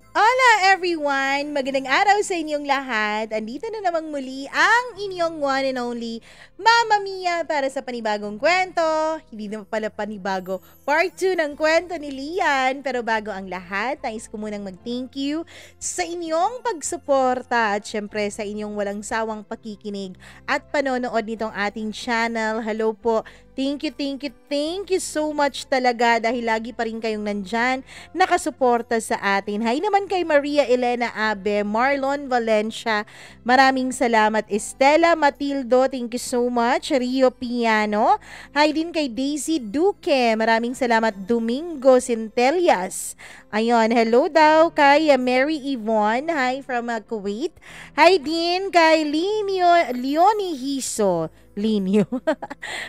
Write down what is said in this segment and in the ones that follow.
Hola everyone! Magandang araw sa inyong lahat. Andito na namang muli ang inyong one and only Mama Mia para sa panibagong kwento. Hindi na pala panibago. Part 2 ng kwento ni Lian. Pero bago ang lahat, nais ko munang mag-thank you sa inyong pagsuporta at syempre sa inyong walang sawang pakikinig at panonood nitong ating channel. Hello po! Thank you so much talaga dahil lagi pa rin kayong nandyan nakasuporta sa atin. Hi naman kay Maria Elena Abe, Marlon Valencia, maraming salamat. Estela Matildo, thank you so much. Rio Piano, hi din kay Daisy Duque, maraming salamat. Domingo Centellas, ayun, hello daw kay Mary Yvonne, hi from Kuwait. Hi din kay Leonie Hiso, Linyo.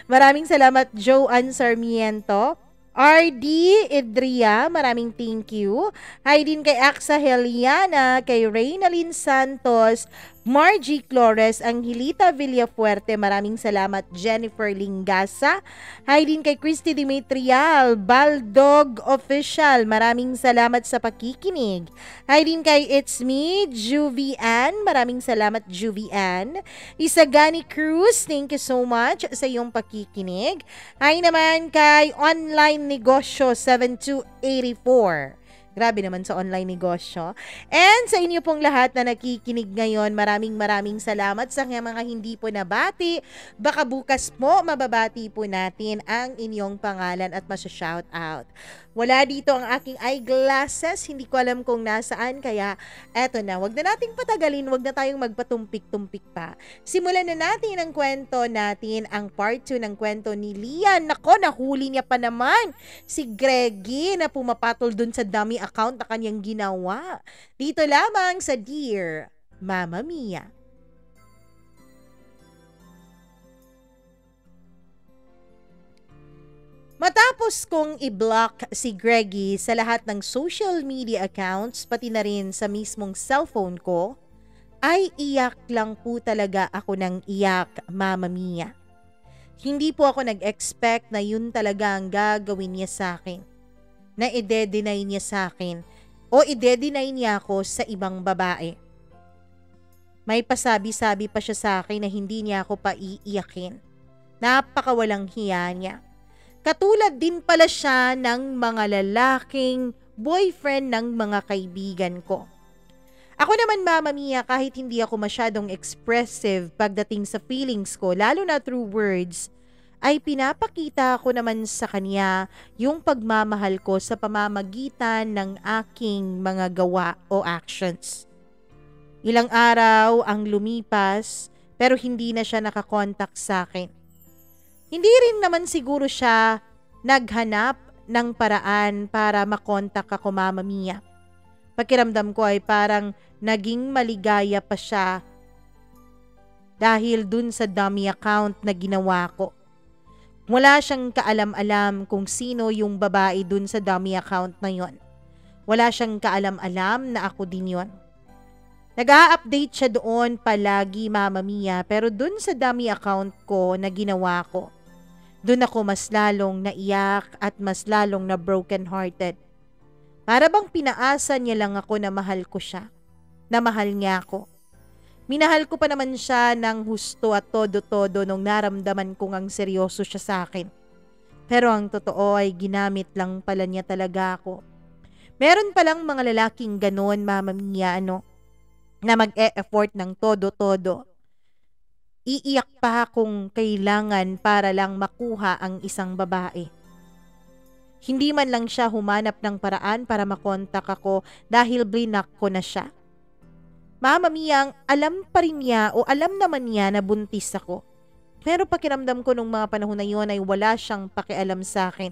Maraming salamat, Joanne Sarmiento. RD Idria, maraming thank you. Hi din kay Aksa Heliana, kay Reynalyn Santos, Margie Flores, Angelita Villafuerte, maraming salamat. Jennifer Lingasa. Hi din kay Christy Dimitrial, Baldog Official, maraming salamat sa pakikinig. Hi din kay It's Me, Juvian, maraming salamat Juvian. Isagani Cruz, thank you so much sa iyong pakikinig. Hi naman kay Online Negosyo 7284. Grabe naman sa online negosyo. And sa inyo pong lahat na nakikinig ngayon, maraming salamat. Sa mga hindi po nabati, baka bukas po mababati po natin ang inyong pangalan at masya-shout out. Wala dito ang aking eyeglasses, hindi ko alam kung nasaan, kaya eto na, wag na nating patagalin, wag na tayong magpatumpik-tumpik pa. Simulan na natin ang kwento natin, ang part 2 ng kwento ni Lian. Nako, nahuli niya pa naman si Greggy na pumapatol dun sa dummy account na kanyang ginawa. Dito lamang sa Dear Mama Mia. Matapos kong i-block si Greggy sa lahat ng social media accounts, pati na rin sa mismong cellphone ko, ay iyak lang po talaga ako ng iyak, Mama Mia. Hindi po ako nag-expect na yun talaga ang gagawin niya sa akin. Na ide-deny niya sa akin o ide-deny niya ako sa ibang babae. May pasabi-sabi pa siya sa akin na hindi niya ako paiiyakin. Napakawalang hiya niya. Katulad din pala siya ng mga lalaking boyfriend ng mga kaibigan ko. Ako naman, Mama Mia, kahit hindi ako masyadong expressive pagdating sa feelings ko, lalo na through words, ay pinapakita ko naman sa kanya yung pagmamahal ko sa pamamagitan ng aking mga gawa o actions. Ilang araw ang lumipas pero hindi na siya nakakontak sa akin. Hindi rin naman siguro siya naghanap ng paraan para makontak ako, Mama Mia. Pakiramdam ko ay parang naging maligaya pa siya dahil dun sa dummy account na ginawa ko. Wala siyang kaalam-alam kung sino yung babae dun sa dummy account na yon. Wala siyang kaalam-alam na ako din yon. Nag-a-update siya doon palagi, Mama Mia, pero dun sa dummy account ko na ginawa ko, dun ako mas lalong naiyak at mas lalong na broken-hearted. Para bang pinaasa niya lang ako na mahal ko siya, na mahal niya ako. Minahal ko pa naman siya ng husto at todo-todo nung naramdaman kong ang seryoso siya sa akin. Pero ang totoo ay ginamit lang pala niya talaga ako. Meron palang mga lalaking ganon, Mama Mia, na mag-e-effort ng todo-todo. Iiyak pa kung kailangan para lang makuha ang isang babae. Hindi man lang siya humanap ng paraan para makontak ako dahil blinak ko na siya. Mama Mia, alam pa rin niya o alam naman niya na buntis ako. Pero pakiramdam ko nung mga panahon na yon ay wala siyang pakialam sa akin.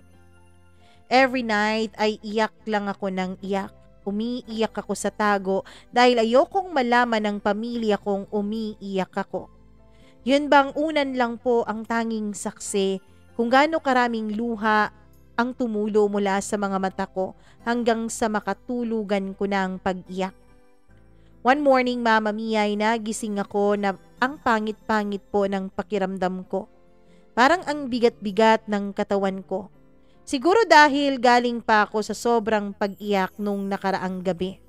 Every night ay iyak lang ako ng iyak. Umiiyak ako sa tago dahil ayokong malaman ng pamilya kong umiiyak ako. Yun bang unan lang po ang tanging saksi kung gaano karaming luha ang tumulo mula sa mga mata ko hanggang sa makatulugan ko ng pag-iyak. One morning, Mama Mia, ay nagising ako na ang pangit-pangit po ng pakiramdam ko. Parang ang bigat-bigat ng katawan ko. Siguro dahil galing pa ako sa sobrang pag-iyak nung nakaraang gabi.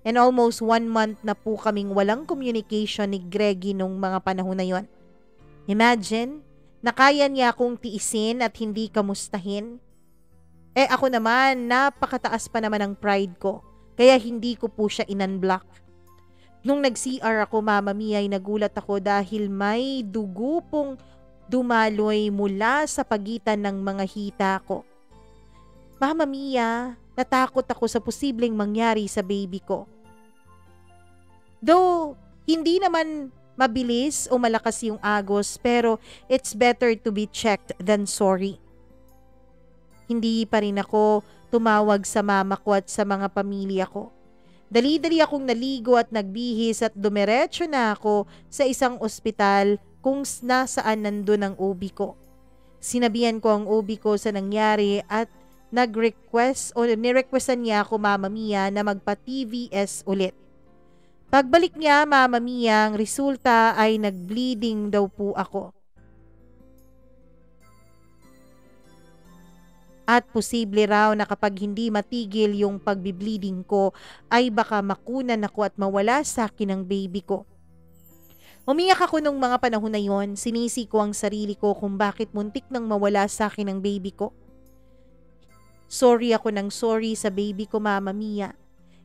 And almost 1 month na po kaming walang communication ni Greggy nung mga panahon na yon. Imagine, na kaya niya akong tiisin at hindi kamustahin. Ako naman, napakataas pa naman ang pride ko, kaya hindi ko po siya in-unblock. Nung nag-CR ako, Mama Mia, ay nagulat ako dahil may dugo pong dumaloy mula sa pagitan ng mga hita ko. Mama Mia, natakot ako sa posibleng mangyari sa baby ko. Though, hindi naman mabilis o malakas yung agos, pero it's better to be checked than sorry. Hindi pa rin ako tumawag sa mama ko at sa mga pamilya ko. Dali-dali akong naligo at nagbihis at dumiretso na ako sa isang ospital kung nasaan nandun ang OB ko. Sinabihan ko ang OB ko sa nangyari at nirequestan niya ako, Mama Mia, na magpa-TVS ulit. Pagbalik niya, Mama Mia, ang resulta ay nag-bleeding daw po ako. At posible raw na kapag hindi matigil yung pagbi-bleeding ko, ay baka makunan ako at mawala sa akin ang baby ko. Umiyak ako nung mga panahon na yon, sinisi ko ang sarili ko kung bakit muntik nang mawala sa akin ang baby ko. Sorry ako ng sorry sa baby ko, Mama Mia.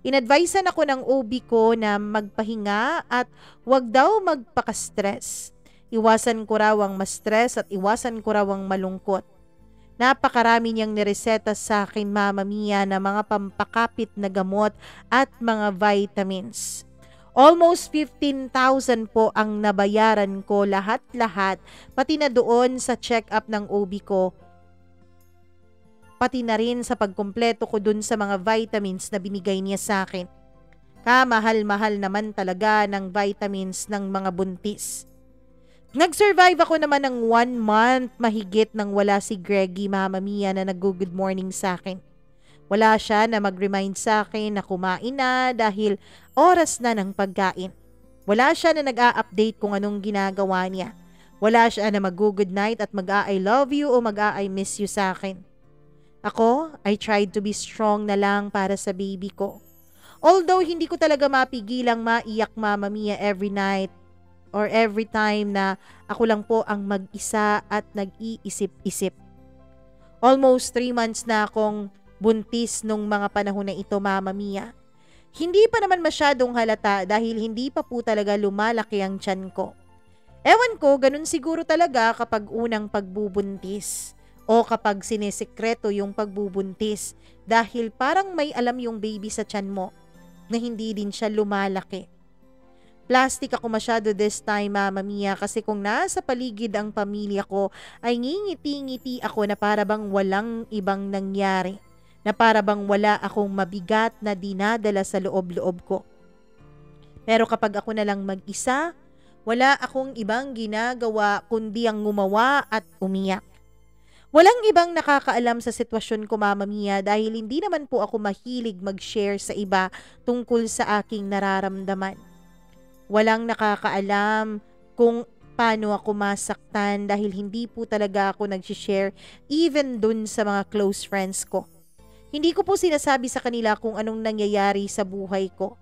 Inadvisean ako ng OB ko na magpahinga at wag daw magpaka-stress. Iwasan ko raw ang ma-stress at iwasan ko raw ang malungkot. Napakarami niyang nireseta sa akin, Mama Mia, na mga pampakapit na gamot at mga vitamins. Almost 15,000 po ang nabayaran ko lahat-lahat, pati na doon sa check-up ng OB ko. Pati na rin sa pagkumpleto ko dun sa mga vitamins na binigay niya sa akin. Kamahal-mahal naman talaga ng vitamins ng mga buntis. Nag-survive ako naman ng 1 month mahigit nang wala si Greggy, Mama Mia, na nag-good morning sa akin. Wala siya na mag-remind sa akin na kumain na dahil oras na ng pagkain. Wala siya na nag-a-update kung anong ginagawa niya. Wala siya na mag-good night at mag-I love you o mag-I miss you sa akin. Ako, I tried to be strong na lang para sa baby ko. Although hindi ko talaga mapigilang maiyak, Mama Mia, every night or every time na ako lang po ang mag-isa at nag-iisip-isip. Almost 3 months na akong buntis nung mga panahon na ito, Mama Mia. Hindi pa naman masyadong halata dahil hindi pa po talaga lumalaki ang tiyan ko. Ewan ko, ganun siguro talaga kapag unang pagbubuntis. O kapag sinisekreto yung pagbubuntis dahil parang may alam yung baby sa tiyan mo na hindi din siya lumalaki. Plastic ako masyado this time, Mama Mia, kasi kung nasa paligid ang pamilya ko ay ngingiti-ngiti ako na para bang walang ibang nangyari, na para bang wala akong mabigat na dinadala sa loob-loob ko. Pero kapag ako na lang mag-isa, wala akong ibang ginagawa kundi ang ngumawa at umiyak. Walang ibang nakakaalam sa sitwasyon ko, Mama Mia, dahil hindi naman po ako mahilig mag-share sa iba tungkol sa aking nararamdaman. Walang nakakaalam kung paano ako masaktan dahil hindi po talaga ako nag-share even dun sa mga close friends ko. Hindi ko po sinasabi sa kanila kung anong nangyayari sa buhay ko.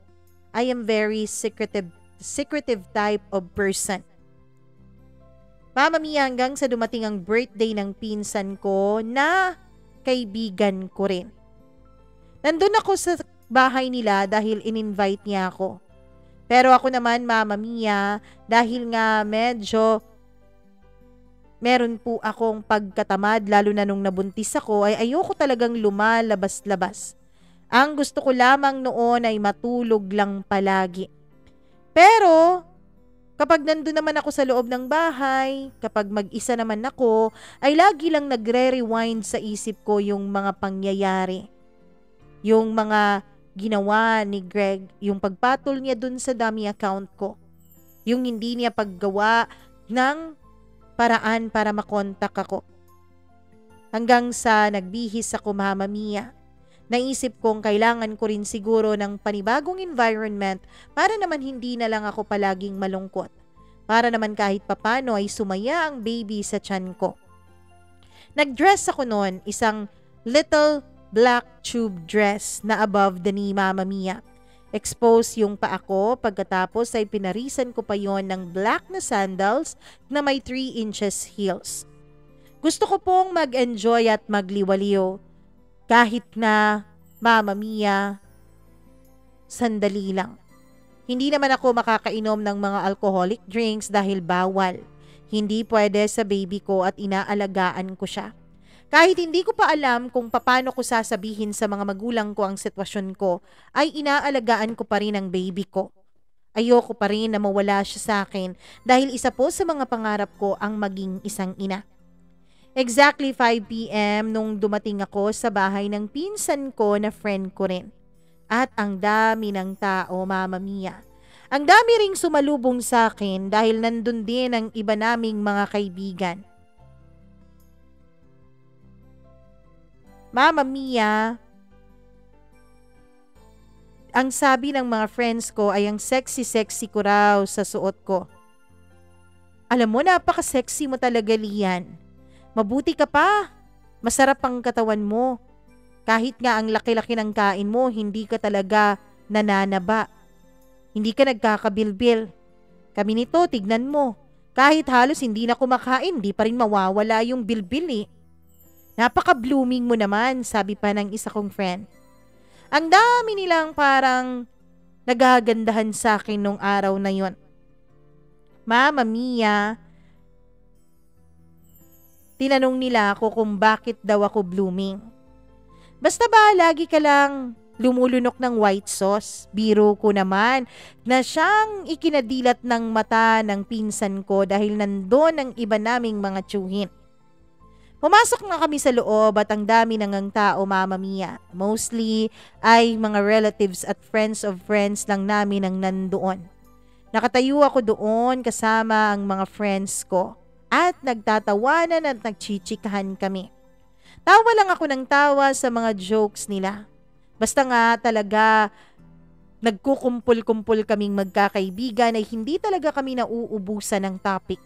I am very secretive type of person. Mama Mia, hanggang sa dumating ang birthday ng pinsan ko na kaibigan ko rin. Nandun ako sa bahay nila dahil in-invite niya ako. Pero ako naman, Mama Mia, dahil nga medyo meron po akong pagkatamad, lalo na nung nabuntis ako, ay ayoko talagang lumalabas-labas. Ang gusto ko lamang noon ay matulog lang palagi. Pero kapag nandun naman ako sa loob ng bahay, kapag mag-isa naman ako, ay lagi lang nagre-rewind sa isip ko yung mga pangyayari. Yung mga ginawa ni Greg, yung pagpatol niya dun sa dummy account ko. Yung hindi niya paggawa ng paraan para makontak ako. Hanggang sa nagbihis ako, Mama Mia. Naisip kong kailangan ko rin siguro ng panibagong environment para naman hindi na lang ako palaging malungkot. Para naman kahit papano ay sumaya ang baby sa tiyan ko. Nag-dress ako noon, isang little black tube dress na above the knee, Mama Mia. Expose yung paa ko, pagkatapos ay pinarisan ko pa yon ng black na sandals na may 3 inches heels. Gusto ko pong mag-enjoy at magliwaliw kahit na, Mama Mia, sandali lang. Hindi naman ako makakainom ng mga alcoholic drinks dahil bawal. Hindi pwede sa baby ko at inaalagaan ko siya. Kahit hindi ko pa alam kung paano ko sasabihin sa mga magulang ko ang sitwasyon ko, ay inaalagaan ko pa rin ang baby ko. Ayoko pa rin na mawala siya sa akin dahil isa po sa mga pangarap ko ang maging isang ina. Exactly 5 p.m. nung dumating ako sa bahay ng pinsan ko na friend ko rin. At ang dami ng tao, Mama Mia. Ang dami ring sumalubong sa akin dahil nandun din ang iba naming mga kaibigan. Mama Mia, ang sabi ng mga friends ko ay ang sexy-sexy ko raw sa suot ko. Alam mo, napaka-sexy mo talaga, Lian. Mabuti ka pa. Masarap ang katawan mo. Kahit nga ang laki-laki ng kain mo, hindi ka talaga nananaba. Hindi ka nagkakabilbil. Kami nito, tignan mo. Kahit halos hindi na kumakain, di pa rin mawawala yung bilbil eh. Napaka-blooming mo naman, sabi pa ng isa kong friend. Ang dami nilang parang nagagandahan sa akin nung araw na yon. Mama Mia, tinanong nila ako kung bakit daw ako blooming. Basta ba lagi ka lang lumulunok ng white sauce? Biro ko naman na siyang ikinadilat ng mata ng pinsan ko dahil nandun ang iba naming mga tsuhin. Pumasok na kami sa loob at ang dami ng tao, Mama Mia. Mostly ay mga relatives at friends of friends lang namin ang nandoon. Nakatayo ako doon kasama ang mga friends ko at nagtatawanan at nagchichikahan kami. Tawa lang ako ng tawa sa mga jokes nila. Basta nga talaga nagkukumpul-kumpul kaming magkakaibigan ay hindi talaga kami nauubusan ng topic.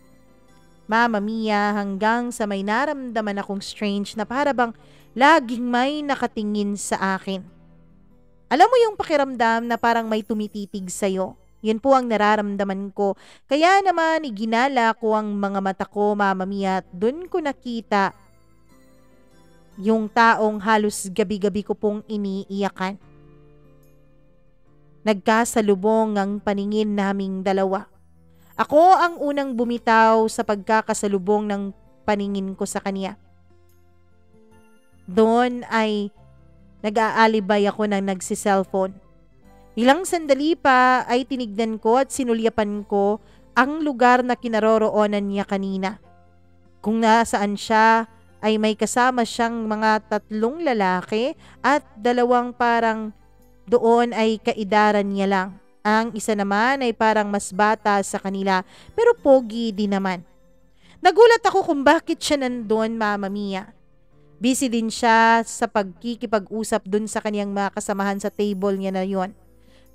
Mama Mia, hanggang sa may naramdaman akong strange na para bang laging may nakatingin sa akin. Alam mo yung pakiramdam na parang may tumititig sa'yo? Yun po ang nararamdaman ko. Kaya naman iginala ko ang mga mata ko, Mama Mia, at dun ko nakita yung taong halos gabi-gabi ko pong iniiyakan. Nagkasalubong ang paningin naming dalawa. Ako ang unang bumitaw sa pagkakasalubong ng paningin ko sa kanya. Doon ay nag-aalibay ako ng nagsiselfone. Ilang sandali pa ay tinignan ko at sinulyapan ko ang lugar na kinaroroonan niya kanina. Kung nasaan siya ay may kasama siyang mga 3 lalaki at 2 parang doon ay kaidaran niya lang. Ang isa naman ay parang mas bata sa kanila pero pogi din naman. Nagulat ako kung bakit siya nandun, Mama Mia. Busy din siya sa pagkikipag-usap dun sa kaniyang mga kasamahan sa table niya na yon.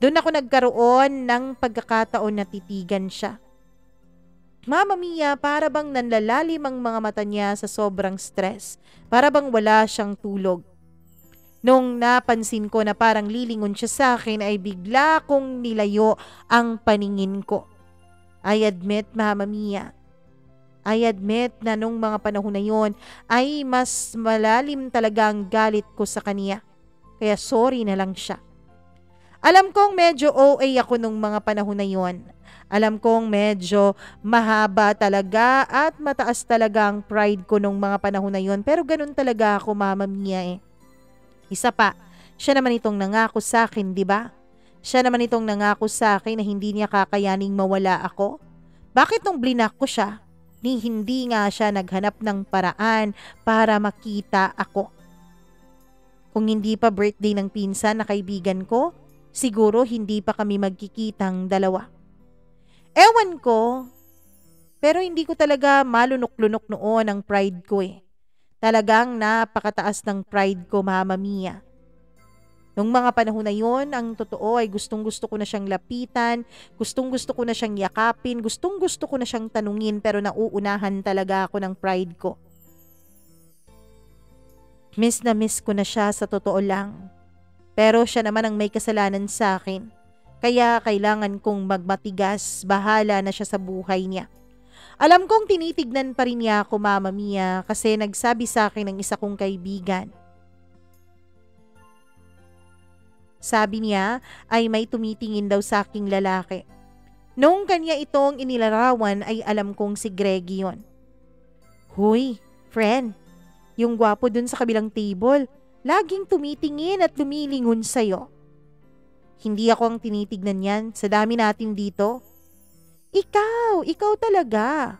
Doon ako nagkaroon ng pagkakataon na titigan siya. Mama Mia, para bang nanlalalim ang mga mata niya sa sobrang stress. Para bang wala siyang tulog. Nung napansin ko na parang lilingon siya sa akin ay bigla kong nilayo ang paningin ko. I admit, Mama Mia. I admit na nung mga panahon na yon ay mas malalim talaga ang galit ko sa kanya. Kaya sorry na lang siya. Alam kong medyo OA ako nung mga panahon na yon. Alam kong medyo mahaba talaga at mataas talaga ang pride ko nung mga panahon na yon. Pero ganun talaga ako, Mama Mia eh. Isa pa, siya naman itong nangako sa akin, di ba? Siya naman itong nangako sa akin na hindi niya kakayaning mawala ako. Bakit nung blinak ko siya, hindi nga siya naghanap ng paraan para makita ako? Kung hindi pa birthday ng pinsan na kaibigan ko, siguro hindi pa kami magkikitang dalawa. Ewan ko, pero hindi ko talaga malunok-lunok noon ang pride ko eh. Talagang napakataas ng pride ko, Mama Mia. Nung mga panahon na yon, ang totoo ay gustong-gusto ko na siyang lapitan, gustong-gusto ko na siyang yakapin, gustong-gusto ko na siyang tanungin pero nauunahan talaga ako ng pride ko. Miss na miss ko na siya sa totoo lang. Pero siya naman ang may kasalanan sa akin. Kaya kailangan kong magmatigas, bahala na siya sa buhay niya. Alam kong tinitignan pa rin niya ako, Mama Mia, kasi nagsabi sa akin ng isa kong kaibigan. Sabi niya ay may tumitingin daw sa aking lalaki. Noong kanya itong inilarawan ay alam kong si Greggy yon. Huy, friend, yung gwapo dun sa kabilang table, laging tumitingin at lumilingon sa'yo. Hindi ako ang tinitignan yan sa dami natin dito. Ikaw talaga.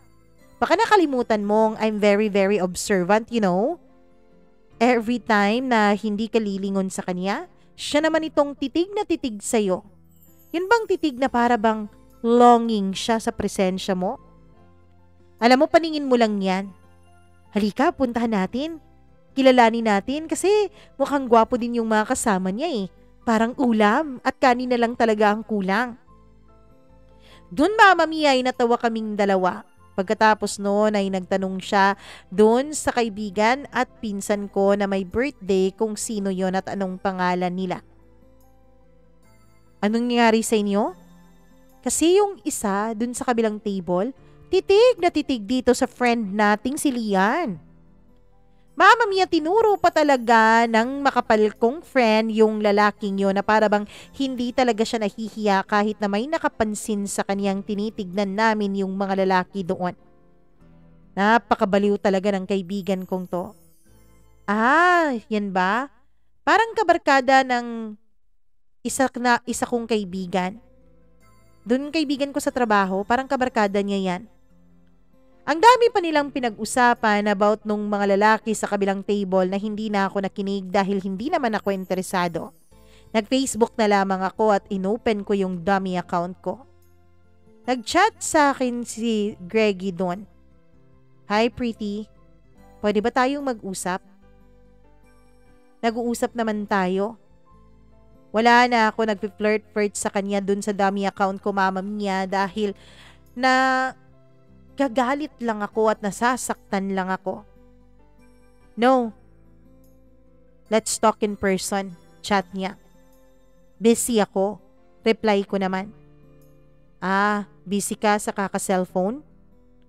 Baka nakalimutan mong I'm very very observant, you know? Every time na hindi ka lilingon sa kanya, siya naman itong titig na titig sa'yo. Yun bang titig na para bang longing siya sa presensya mo? Alam mo, paningin mo lang yan. Halika, puntahan natin. Kilalanin natin kasi mukhang gwapo din yung mga kasama niya eh. Parang ulam at kanin na lang talaga ang kulang. Doon, Mama Mia, ay natawa kaming dalawa. Pagkatapos noon ay nagtanong siya doon sa kaibigan at pinsan ko na may birthday kung sino yon at anong pangalan nila. Anong nangyari sa inyo? Kasi yung isa doon sa kabilang table, titig na titig dito sa friend nating si Lian. Mama Mia, tinuro pa talaga ng makapal kong friend yung lalaking yun na para bang hindi talaga siya nahihiya kahit na may nakapansin sa kaniyang tinitignan namin yung mga lalaki doon. Napakabaliw talaga ng kaibigan kong to. Yan ba? Parang kabarkada ng isa kong kaibigan. Doon kaibigan ko sa trabaho, parang kabarkada niya yan. Ang dami pa nilang pinag-usapan about nung mga lalaki sa kabilang table na hindi na ako nakinig dahil hindi naman ako interesado. Nag-Facebook na lamang ako at inopen ko yung dummy account ko. Nag-chat sa akin si Greggy doon. Hi Pretty, pwede ba tayong mag-usap? Nag-uusap naman tayo. Wala na ako nag-flirt sa kanya doon sa dummy account ko, Mama Mia, dahil na gagalit lang ako at nasasaktan lang ako. No. Let's talk in person, chat niya. Busy ako, reply ko naman. Busy ka sa kaka-cellphone?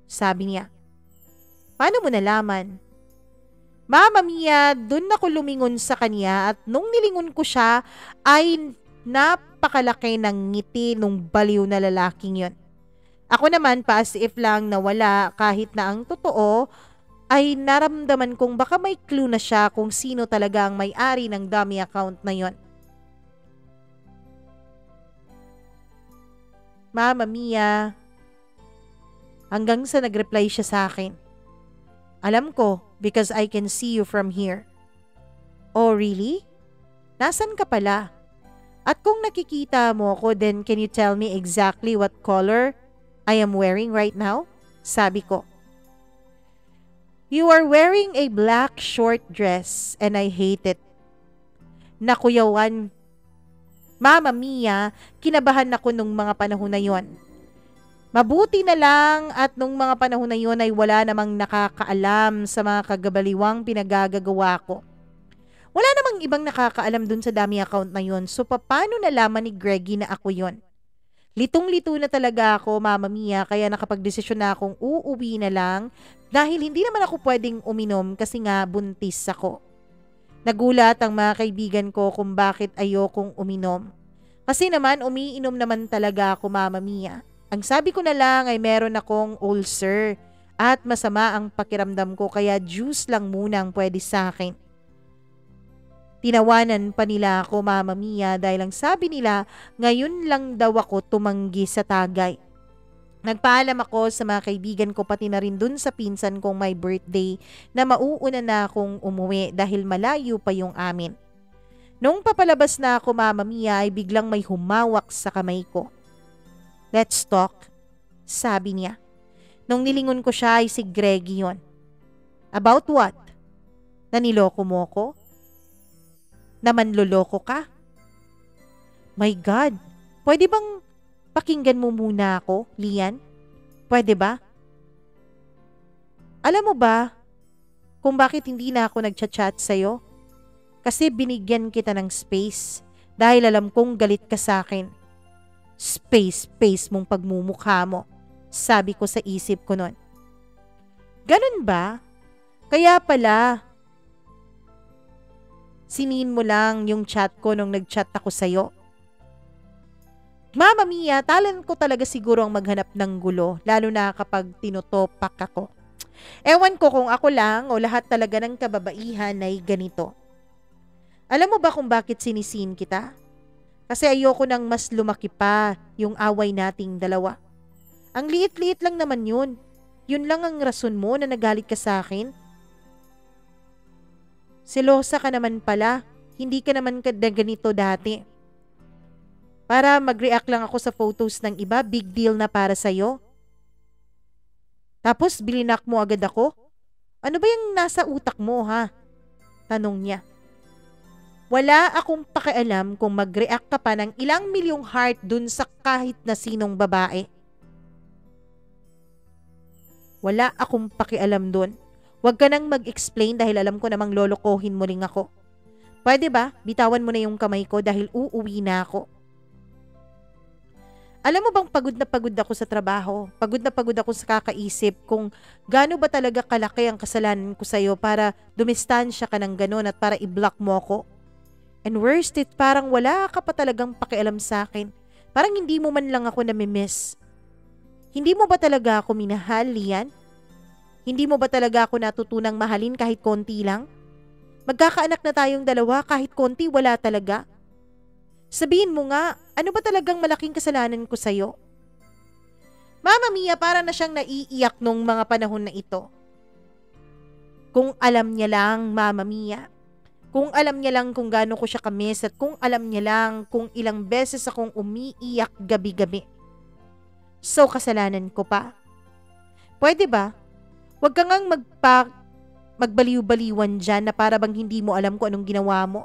Sabi niya. Paano mo nalaman? Mama Mia, dun ako lumingon sa kanya at nung nilingon ko siya ay napakalaki ng ngiti nung baliw na lalaking yon. Ako naman pa as if lang nawala kahit na ang totoo ay naramdaman kong baka may clue na siya kung sino talaga ang may-ari ng dummy account na yon. Mama Mia, hanggang sa nag-reply siya sa akin. Alam ko because I can see you from here. Oh really? Nasaan ka pala? At kung nakikita mo ako, then can you tell me exactly what color I am wearing right now? Sabi ko. You are wearing a black short dress and I hate it. Nakuyawan. Mama Mia, kinabahan ako nung mga panahon na yon. Mabuti na lang at nung mga panahon na yon ay wala namang nakakaalam sa mga kagabaliwang pinagagagawa ko. Wala namang ibang nakakaalam dun sa dummy account na yon, so paano nalaman ni Greggy na ako yon? Litong-lito na talaga ako, Mama Mia, kaya nakapagdesisyon na akong uuwi na lang dahil hindi naman ako pwedeng uminom kasi nga buntis ako. Nagulat ang mga kaibigan ko kung bakit ayokong uminom. Kasi naman umiinom naman talaga ako, Mama Mia. Ang sabi ko na lang ay meron akong ulcer at masama ang pakiramdam ko kaya juice lang muna ang pwede sa akin. Tinawanan pa nila ako, Mama Mia, dahil ang sabi nila ngayon lang daw ako tumanggi sa Tagay. Nagpaalam ako sa mga kaibigan ko pati na rin dun sa pinsan kong may birthday na mauuna na akong umuwi dahil malayo pa yung amin. Nung papalabas na ako, Mama Mia, ay biglang may humawak sa kamay ko. Let's talk, sabi niya. Nung nilingon ko siya ay si Greggy yon. About what? Naniloko mo ko? Namanloloko ka? My God, pwede bang pakinggan mo muna ako, Lian? Pwede ba? Alam mo ba kung bakit hindi na ako nagchat-chat sa'yo? Kasi binigyan kita ng space dahil alam kong galit ka sa akin. Space mong pagmumukha mo, sabi ko sa isip ko nun. Ganun ba? Kaya pala, sinin mo lang yung chat ko nung nag-chat ako sa'yo. Mama Mia, talent ko talaga siguro ang maghanap ng gulo, lalo na kapag tinutopak ako. Ewan ko kung ako lang o lahat talaga ng kababaihan ay ganito. Alam mo ba kung bakit sinisin kita? Kasi ayoko nang mas lumaki pa yung away nating dalawa. Ang liit-liit lang naman yun. Yun lang ang rason mo na nagalit ka sa akin. Selosa ka naman pala. Hindi ka naman na ganito dati. Para mag-react lang ako sa photos ng iba, big deal na para sa'yo. Tapos bilinak mo agad ako? Ano ba yung nasa utak mo ha? Tanong niya. Wala akong pakialam kung mag-react ka pa ng ilang milyong heart dun sa kahit na sinong babae. Wala akong pakialam dun. Huwag ka nang mag-explain dahil alam ko namang lolokohin mo rin ako. Pwede ba? Bitawan mo na yung kamay ko dahil uuwi na ako. Alam mo bang pagod na pagod ako sa trabaho? Pagod na pagod ako sa kakaisip kung gaano ba talaga kalaki ang kasalanan ko sa'yo para dumistansya ka ng ganon at para i-block mo ako? And worst it, parang wala ka pa talagang pakialam sa akin. Parang hindi mo man lang ako namimiss. Hindi mo ba talaga ako minahal, Lian? Hindi mo ba talaga ako natutunang mahalin kahit konti lang? Magkakaanak na tayong dalawa, kahit konti wala talaga. Sabihin mo nga, ano ba talagang malaking kasalanan ko sa'yo? Mama Mia, para na siyang naiiyak nung mga panahon na ito. Kung alam niya lang, Mama Mia. Kung alam niya lang kung gaano ko siya kamiss at kung alam niya lang kung ilang beses akong umiiyak gabi-gabi. So, kasalanan ko pa. Pwede ba? Huwag ka ngang magbaliw-baliwan dyan na para bang hindi mo alam kung anong ginawa mo.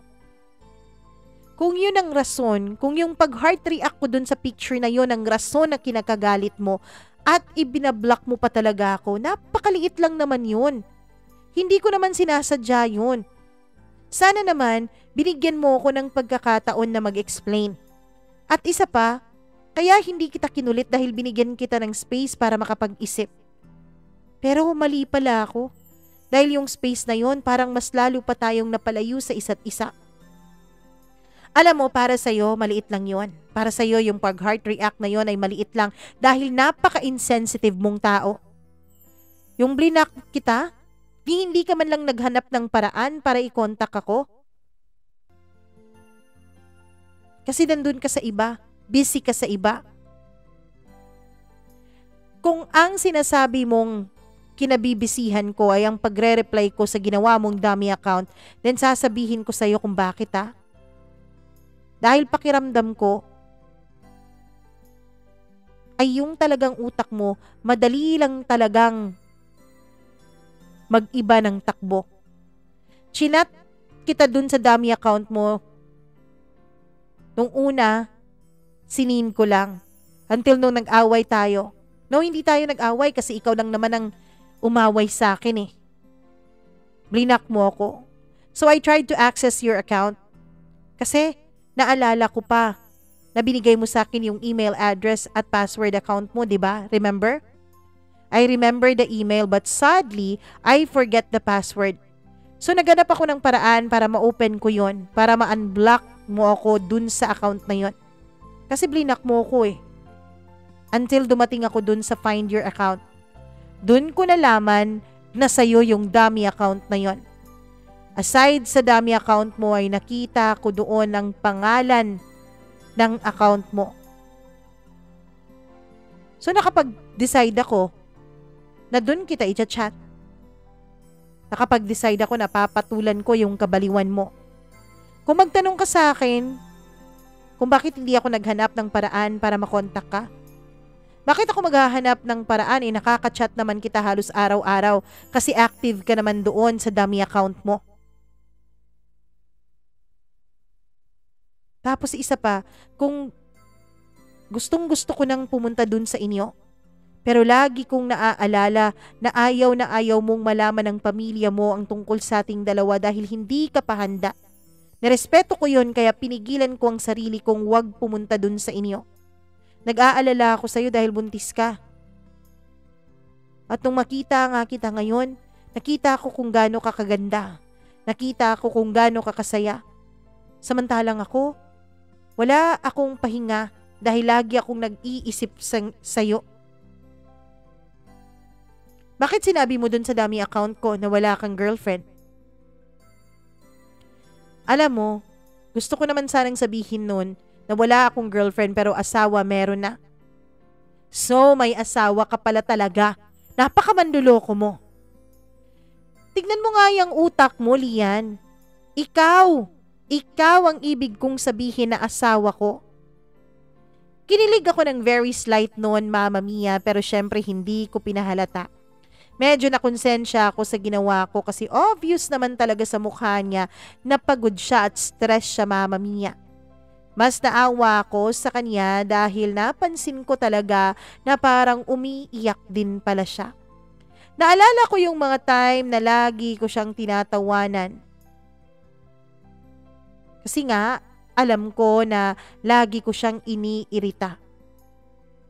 Kung yun ang rason, kung yung pag-heart react ko dun sa picture na yun ang rason na kinakagalit mo at ibinablock mo pa talaga ako, napakaliit lang naman yun. Hindi ko naman sinasadya yun. Sana naman, binigyan mo ako ng pagkakataon na mag-explain. At isa pa, kaya hindi kita kinulit dahil binigyan kita ng space para makapag-isip. Pero mali pala ako. Dahil yung space na yon parang mas lalo pa tayong napalayo sa isa't isa. Alam mo, para sa'yo, maliit lang yon. Para sa'yo, yung pag-heart react na yon ay maliit lang dahil napaka-insensitive mong tao. Yung blinak kita, hindi ka man lang naghanap ng paraan para i-contact ako. Kasi nandun ka sa iba, busy ka sa iba. Kung ang sinasabi mong kinabibisihan ko ay ang pagre-reply ko sa ginawa mong dummy account, then sasabihin ko sa'yo kung bakit ha. Dahil pakiramdam ko, ay yung talagang utak mo, madali lang talagang mag-iba ng takbo. Chinat kita dun sa dummy account mo. Nung una, sinin ko lang. Until nung nag-away tayo. No, hindi tayo nag-away kasi ikaw lang naman ang umaway sa akin eh. Blinak mo ako. So I tried to access your account. Kasi naalala ko pa na binigay mo sa akin yung email address at password account mo, di ba? Remember? I remember the email but sadly, I forget the password. So naghanap ako ng paraan para ma-open ko yon, para ma-unblock mo ako dun sa account na yon. Kasi blinak mo ako eh. Until dumating ako dun sa find your account. Dun ko nalaman na sa'yo yung dummy account na yon. Aside sa dummy account mo ay nakita ko doon ang pangalan ng account mo. So nakapag-decide ako na dun kita i-chat. Nakapag-decide ako na papatulan ko yung kabaliwan mo. Kung magtanong ka sa akin kung bakit hindi ako naghanap ng paraan para makontak ka, bakit ako maghahanap ng paraan nakaka-chat naman kita halos araw-araw kasi active ka naman doon sa dummy account mo. Tapos isa pa, kung gustong-gusto ko nang pumunta dun sa inyo, pero lagi kong naaalala na ayaw mong malaman ng pamilya mo ang tungkol sa ating dalawa dahil hindi ka pa handa. Nirespeto ko yon kaya pinigilan ko ang sarili kong wag pumunta dun sa inyo. Nag-aalala ako sa'yo dahil buntis ka. At nung makita nga kita ngayon, nakita ko kung gaano ka kaganda. Nakita ko kung gaano ka kasaya. Samantalang ako, wala akong pahinga dahil lagi akong nag-iisip sa'yo. Bakit sinabi mo dun sa dami account ko na wala kang girlfriend? Alam mo, gusto ko naman sanang sabihin nun na wala akong girlfriend pero asawa meron na. So, may asawa ka pala talaga. Napakamanduloko mo. Tignan mo nga yung utak mo, Lian. Ikaw ang ibig kong sabihin na asawa ko. Kinilig ako ng very slight noon, Mama Mia, pero syempre hindi ko pinahalata. Medyo nakonsensya ako sa ginawa ko kasi obvious naman talaga sa mukha niya na pagod siya at stress siya, Mama Mia. Mas naawa ako sa kanya dahil napansin ko talaga na parang umiiyak din pala siya. Naalala ko yung mga time na lagi ko siyang tinatawanan. Kasi nga, alam ko na lagi ko siyang iniirita.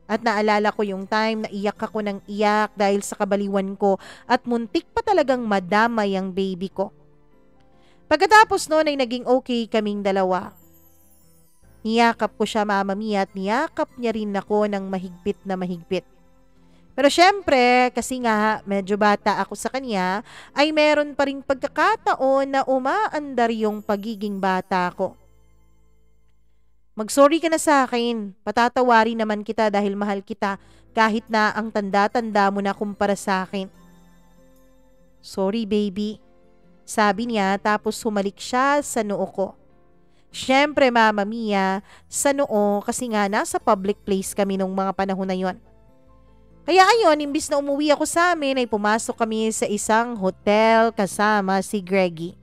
At naalala ko yung time na iyak ako ng iyak dahil sa kabaliwan ko at muntik pa talagang madamay ang baby ko. Pagkatapos noon ay naging okay kaming dalawa. Niyakap ko siya, Mama Mia, at niyakap niya rin ako ng mahigpit na mahigpit. Pero syempre, kasi nga medyo bata ako sa kanya, ay meron pa ring pagkakataon na umaandar yung pagiging bata ko. Mag-sorry ka na sa akin, patatawarin naman kita dahil mahal kita kahit na ang tanda-tanda mo na kumpara sa akin. Sorry baby, sabi niya tapos humalik siya sa noo ko. Syempre, Mama Mia, sa noo kasi nga nasa public place kami nung mga panahon na yon. Kaya ayon, imbis na umuwi ako sa amin ay pumasok kami sa isang hotel kasama si Greggy.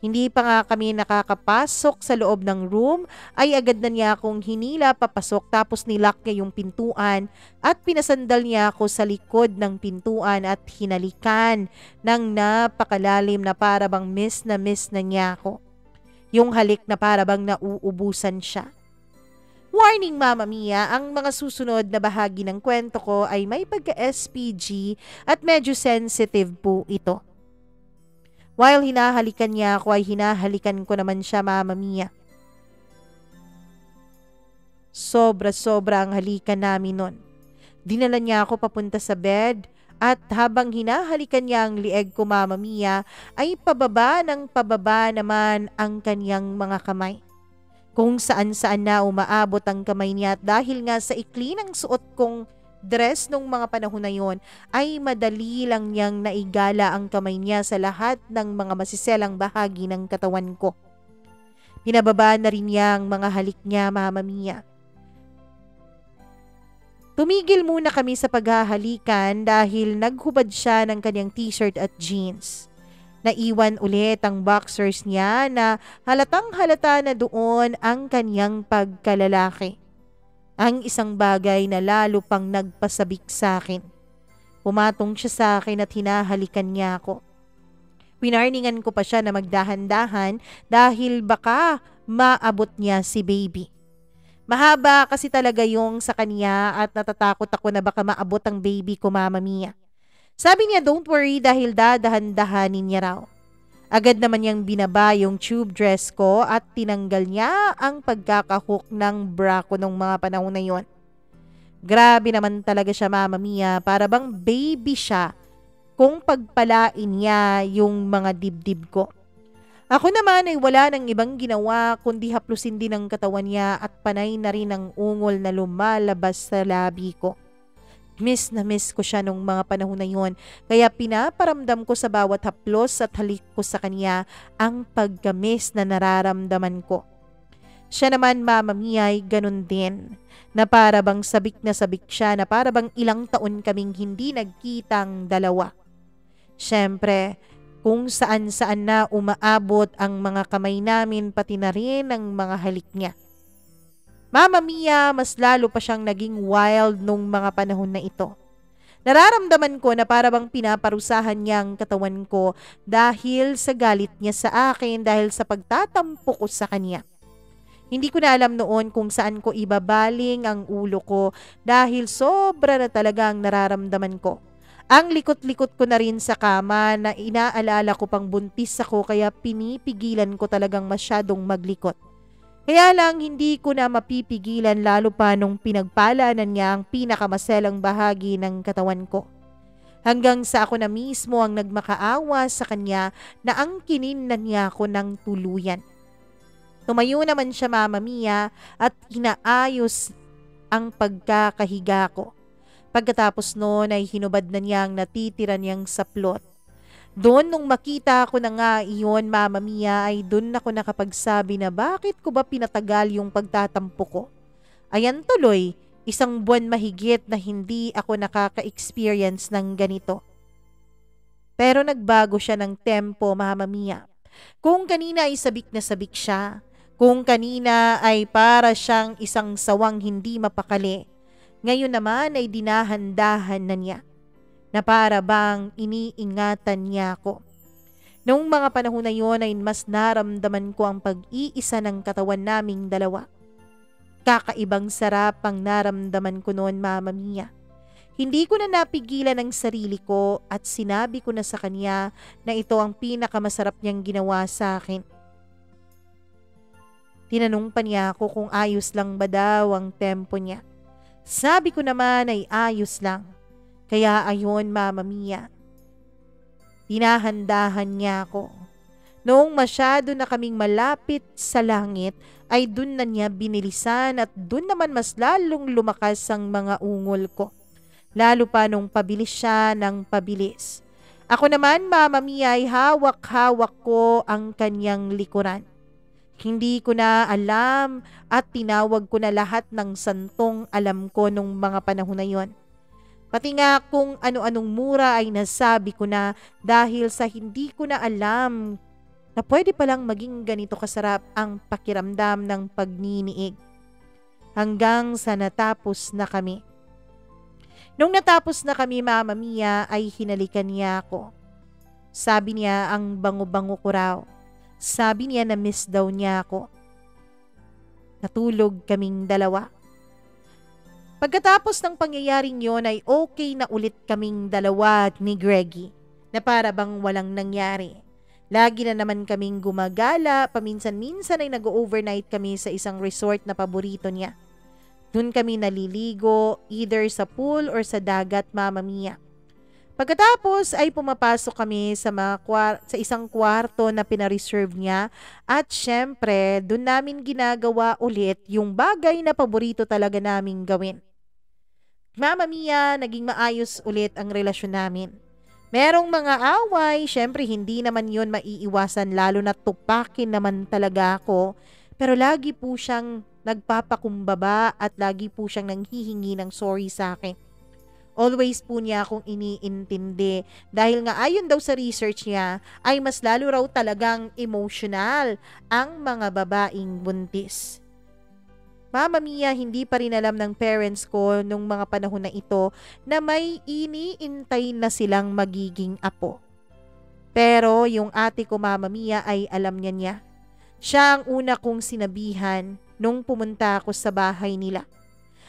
Hindi pa nga kami nakakapasok sa loob ng room ay agad na niya akong hinila papasok tapos nilock niya yung pintuan at pinasandal niya ako sa likod ng pintuan at hinalikan ng napakalalim na parabang miss na niya ako. Yung halik na parabang nauubusan siya. Warning, Mama Mia, ang mga susunod na bahagi ng kwento ko ay may pagka-SPG at medyo sensitive po ito. While hinahalikan niya ako ay hinahalikan ko naman siya, Mama Mia. Sobra-sobra ang halikan namin nun. Dinala niya ako papunta sa bed at habang hinahalikan niya ang lieg ko, Mama Mia, ay pababa naman ang kanyang mga kamay. Kung saan-saan na umaabot ang kamay niya at dahil nga sa ikli ng suot kong dress nung mga panahon na yon, ay madali lang niyang naigala ang kamay niya sa lahat ng mga masiselang bahagi ng katawan ko. Pinababa na rin niya ang mga halik niya, Mama Mia. Tumigil muna kami sa paghahalikan dahil naghubad siya ng kanyang t-shirt at jeans. Naiwan ulit ang boxers niya na halatang halata na doon ang kanyang pagkalalaki. Ang isang bagay na lalo pang nagpasabik sa akin. Pumatong siya sa akin at hinahalikan niya ako. Pinarningan ko pa siya na magdahan-dahan dahil baka maabot niya si baby. Mahaba kasi talaga yung sa kanya at natatakot ako na baka maabot ang baby ko, Mama Mia. Sabi niya don't worry dahil dadahan-dahanin niya raw. Agad naman niyang binaba yung tube dress ko at tinanggal niya ang pagkakahook ng bra ko nung mga panahon na yon. Grabe naman talaga siya, Mama Mia, para bang baby siya kung pagpalain niya yung mga dibdib ko. Ako naman ay wala nang ibang ginawa kundi haplusin din ang katawan niya at panay na rin ang ungol na lumalabas sa labi ko. Miss na miss ko siya nung mga panahon na yon, kaya pinaparamdam ko sa bawat haplos at halik ko sa kanya ang pagka-miss na nararamdaman ko. Siya naman, Mama Mia, ay ganun din, na para bang sabik na sabik siya, na para bang ilang taon kaming hindi nagkitang dalawa. Siyempre, kung saan-saan na umaabot ang mga kamay namin pati na rin ang mga halik niya. Mama Mia, mas lalo pa siyang naging wild nung mga panahon na ito. Nararamdaman ko na para bang pinaparusahan niya ang katawan ko dahil sa galit niya sa akin dahil sa pagtatampo ko sa kanya. Hindi ko na alam noon kung saan ko ibabaling ang ulo ko dahil sobra na talaga ang nararamdaman ko. Ang likot-likot ko na rin sa kama na inaalala ko pang buntis ako kaya pinipigilan ko talagang masyadong maglikot. Kaya lang hindi ko na mapipigilan lalo pa nung pinagpalaanan niya ang pinakamaselang bahagi ng katawan ko. Hanggang sa ako na mismo ang nagmakaawa sa kanya na angkinin na niya ako ng tuluyan. Tumayo naman siya, Mama Mia, at inaayos ang pagkakahiga ko. Pagkatapos noon ay hinubad na niya ang natitira niyang saplot. Doon nung makita ko na nga iyon, Mama Mia, ay doon ako nakapagsabi na bakit ko ba pinatagal yung pagtatampo ko. Ayan tuloy, 1 buwan mahigit na hindi ako nakaka-experience ng ganito. Pero nagbago siya ng tempo, Mama Mia. Kung kanina ay sabik na sabik siya, kung kanina ay para siyang isang sawang hindi mapakali, ngayon naman ay dinahandahan na niya, na para bang iniingatan niya ako. Noong mga panahon na yon ay mas naramdaman ko ang pag-iisa ng katawan naming dalawa. Kakaibang sarap ang naramdaman ko noon, Mama Mia. Hindi ko na napigilan ang sarili ko at sinabi ko na sa kanya na ito ang pinakamasarap niyang ginawa sa akin. Tinanong pa niya ako kung ayos lang ba daw ang tempo niya. Sabi ko naman ay ayos lang. Kaya ayon, Mama Mia, dinahandahan niya ako. Noong masyado na kaming malapit sa langit, ay dun na niya binilisan at dun naman mas lalong lumakas ang mga ungol ko. Lalo pa nung pabilis siya ng pabilis. Ako naman, Mama Mia, ay hawak-hawak ko ang kanyang likuran. Hindi ko na alam at tinawag ko na lahat ng santong alam ko nung mga panahon na yon. Pati nga kung ano-anong mura ay nasabi ko na dahil sa hindi ko na alam na pwede palang maging ganito kasarap ang pakiramdam ng pagniniig. Hanggang sa natapos na kami. Nung natapos na kami, Mama Mia, ay hinalikan niya ako. Sabi niya ang bango-bango ko raw. Sabi niya na miss daw niya ako. Natulog kaming dalawa. Pagkatapos ng pangyayaring yon ay okay na ulit kaming dalawa ni Greggy na para bang walang nangyari. Lagi na naman kaming gumagala, paminsan-minsan ay nag-overnight kami sa isang resort na paborito niya. Doon kami naliligo either sa pool or sa dagat, Mama Mia. Pagkatapos ay pumapasok kami sa isang kwarto na pinareserve niya at syempre doon namin ginagawa ulit yung bagay na paborito talaga naming gawin. Mama Mia, naging maayos ulit ang relasyon namin. Merong mga away, syempre hindi naman yon maiiwasan lalo na tupakin naman talaga ako. Pero lagi po siyang nagpapakumbaba at lagi po siyang nanghihingi ng sorry sa akin. Always po niya akong iniintindi dahil nga ayon daw sa research niya ay mas lalo raw talagang emotional ang mga babaeng buntis. Mama Mia, hindi pa rin alam ng parents ko nung mga panahon na ito na may iniintay na silang magiging apo. Pero yung ate ko, Mama Mia, ay alam niya. Siya ang una kong sinabihan nung pumunta ako sa bahay nila.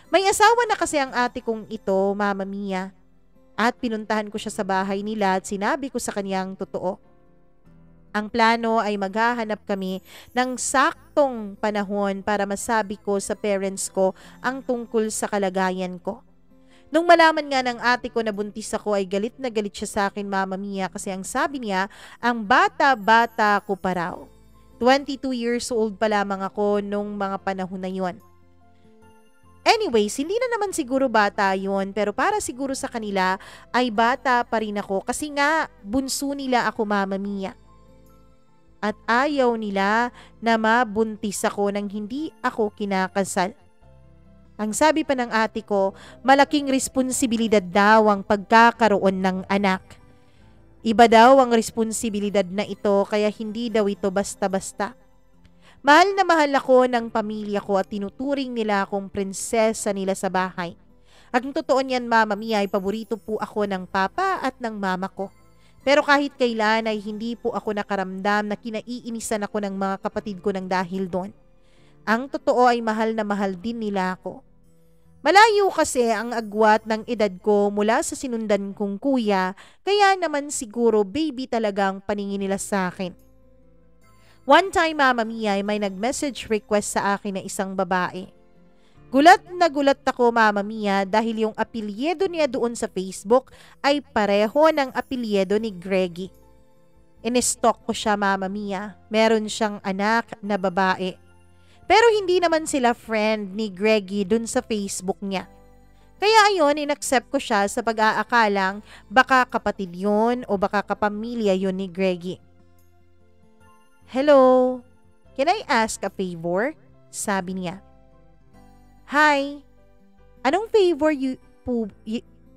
May asawa na kasi ang ate kong ito, Mama Mia. At pinuntahan ko siya sa bahay nila at sinabi ko sa kanyang totoo. Ang plano ay maghahanap kami ng saktong panahon para masabi ko sa parents ko ang tungkol sa kalagayan ko. Nung malaman nga ng ate ko na buntis ako ay galit na galit siya sa akin, Mama Mia, kasi ang sabi niya, ang bata-bata ko pa raw. 22 years old pa lamang ako nung mga panahon na yon. Anyways, hindi na naman siguro bata yon, pero para siguro sa kanila ay bata pa rin ako kasi nga bunso nila ako, Mama Mia. At ayaw nila na mabuntis ako nang hindi ako kinakasal. Ang sabi pa ng ate ko, malaking responsibilidad daw ang pagkakaroon ng anak. Iba daw ang responsibilidad na ito kaya hindi daw ito basta-basta. Mahal na mahal ako ng pamilya ko at tinuturing nila akong prinsesa nila sa bahay. At ang totoo niyan, Mama Mia, ay paborito po ako ng papa at ng mama ko. Pero kahit kailan ay hindi po ako nakaramdam na kinaiinisan ako ng mga kapatid ko ng dahil doon. Ang totoo ay mahal na mahal din nila ako. Malayo kasi ang agwat ng edad ko mula sa sinundan kong kuya, kaya naman siguro baby talaga ang paningin nila sa akin. One time, Mama Mia, ay may nag-message request sa akin na isang babae. Gulat na gulat ako, Mama Mia, dahil yung apelyido niya doon sa Facebook ay pareho ng apelyido ni Greggy. In-stalk ko siya, Mama Mia. Meron siyang anak na babae. Pero hindi naman sila friend ni Greggy dun sa Facebook niya. Kaya ayon, inaccept ko siya sa pag-aakalang baka kapatid yun o baka kapamilya yun ni Greggy. Hello, can I ask a favor? Sabi niya. Hi, anong favor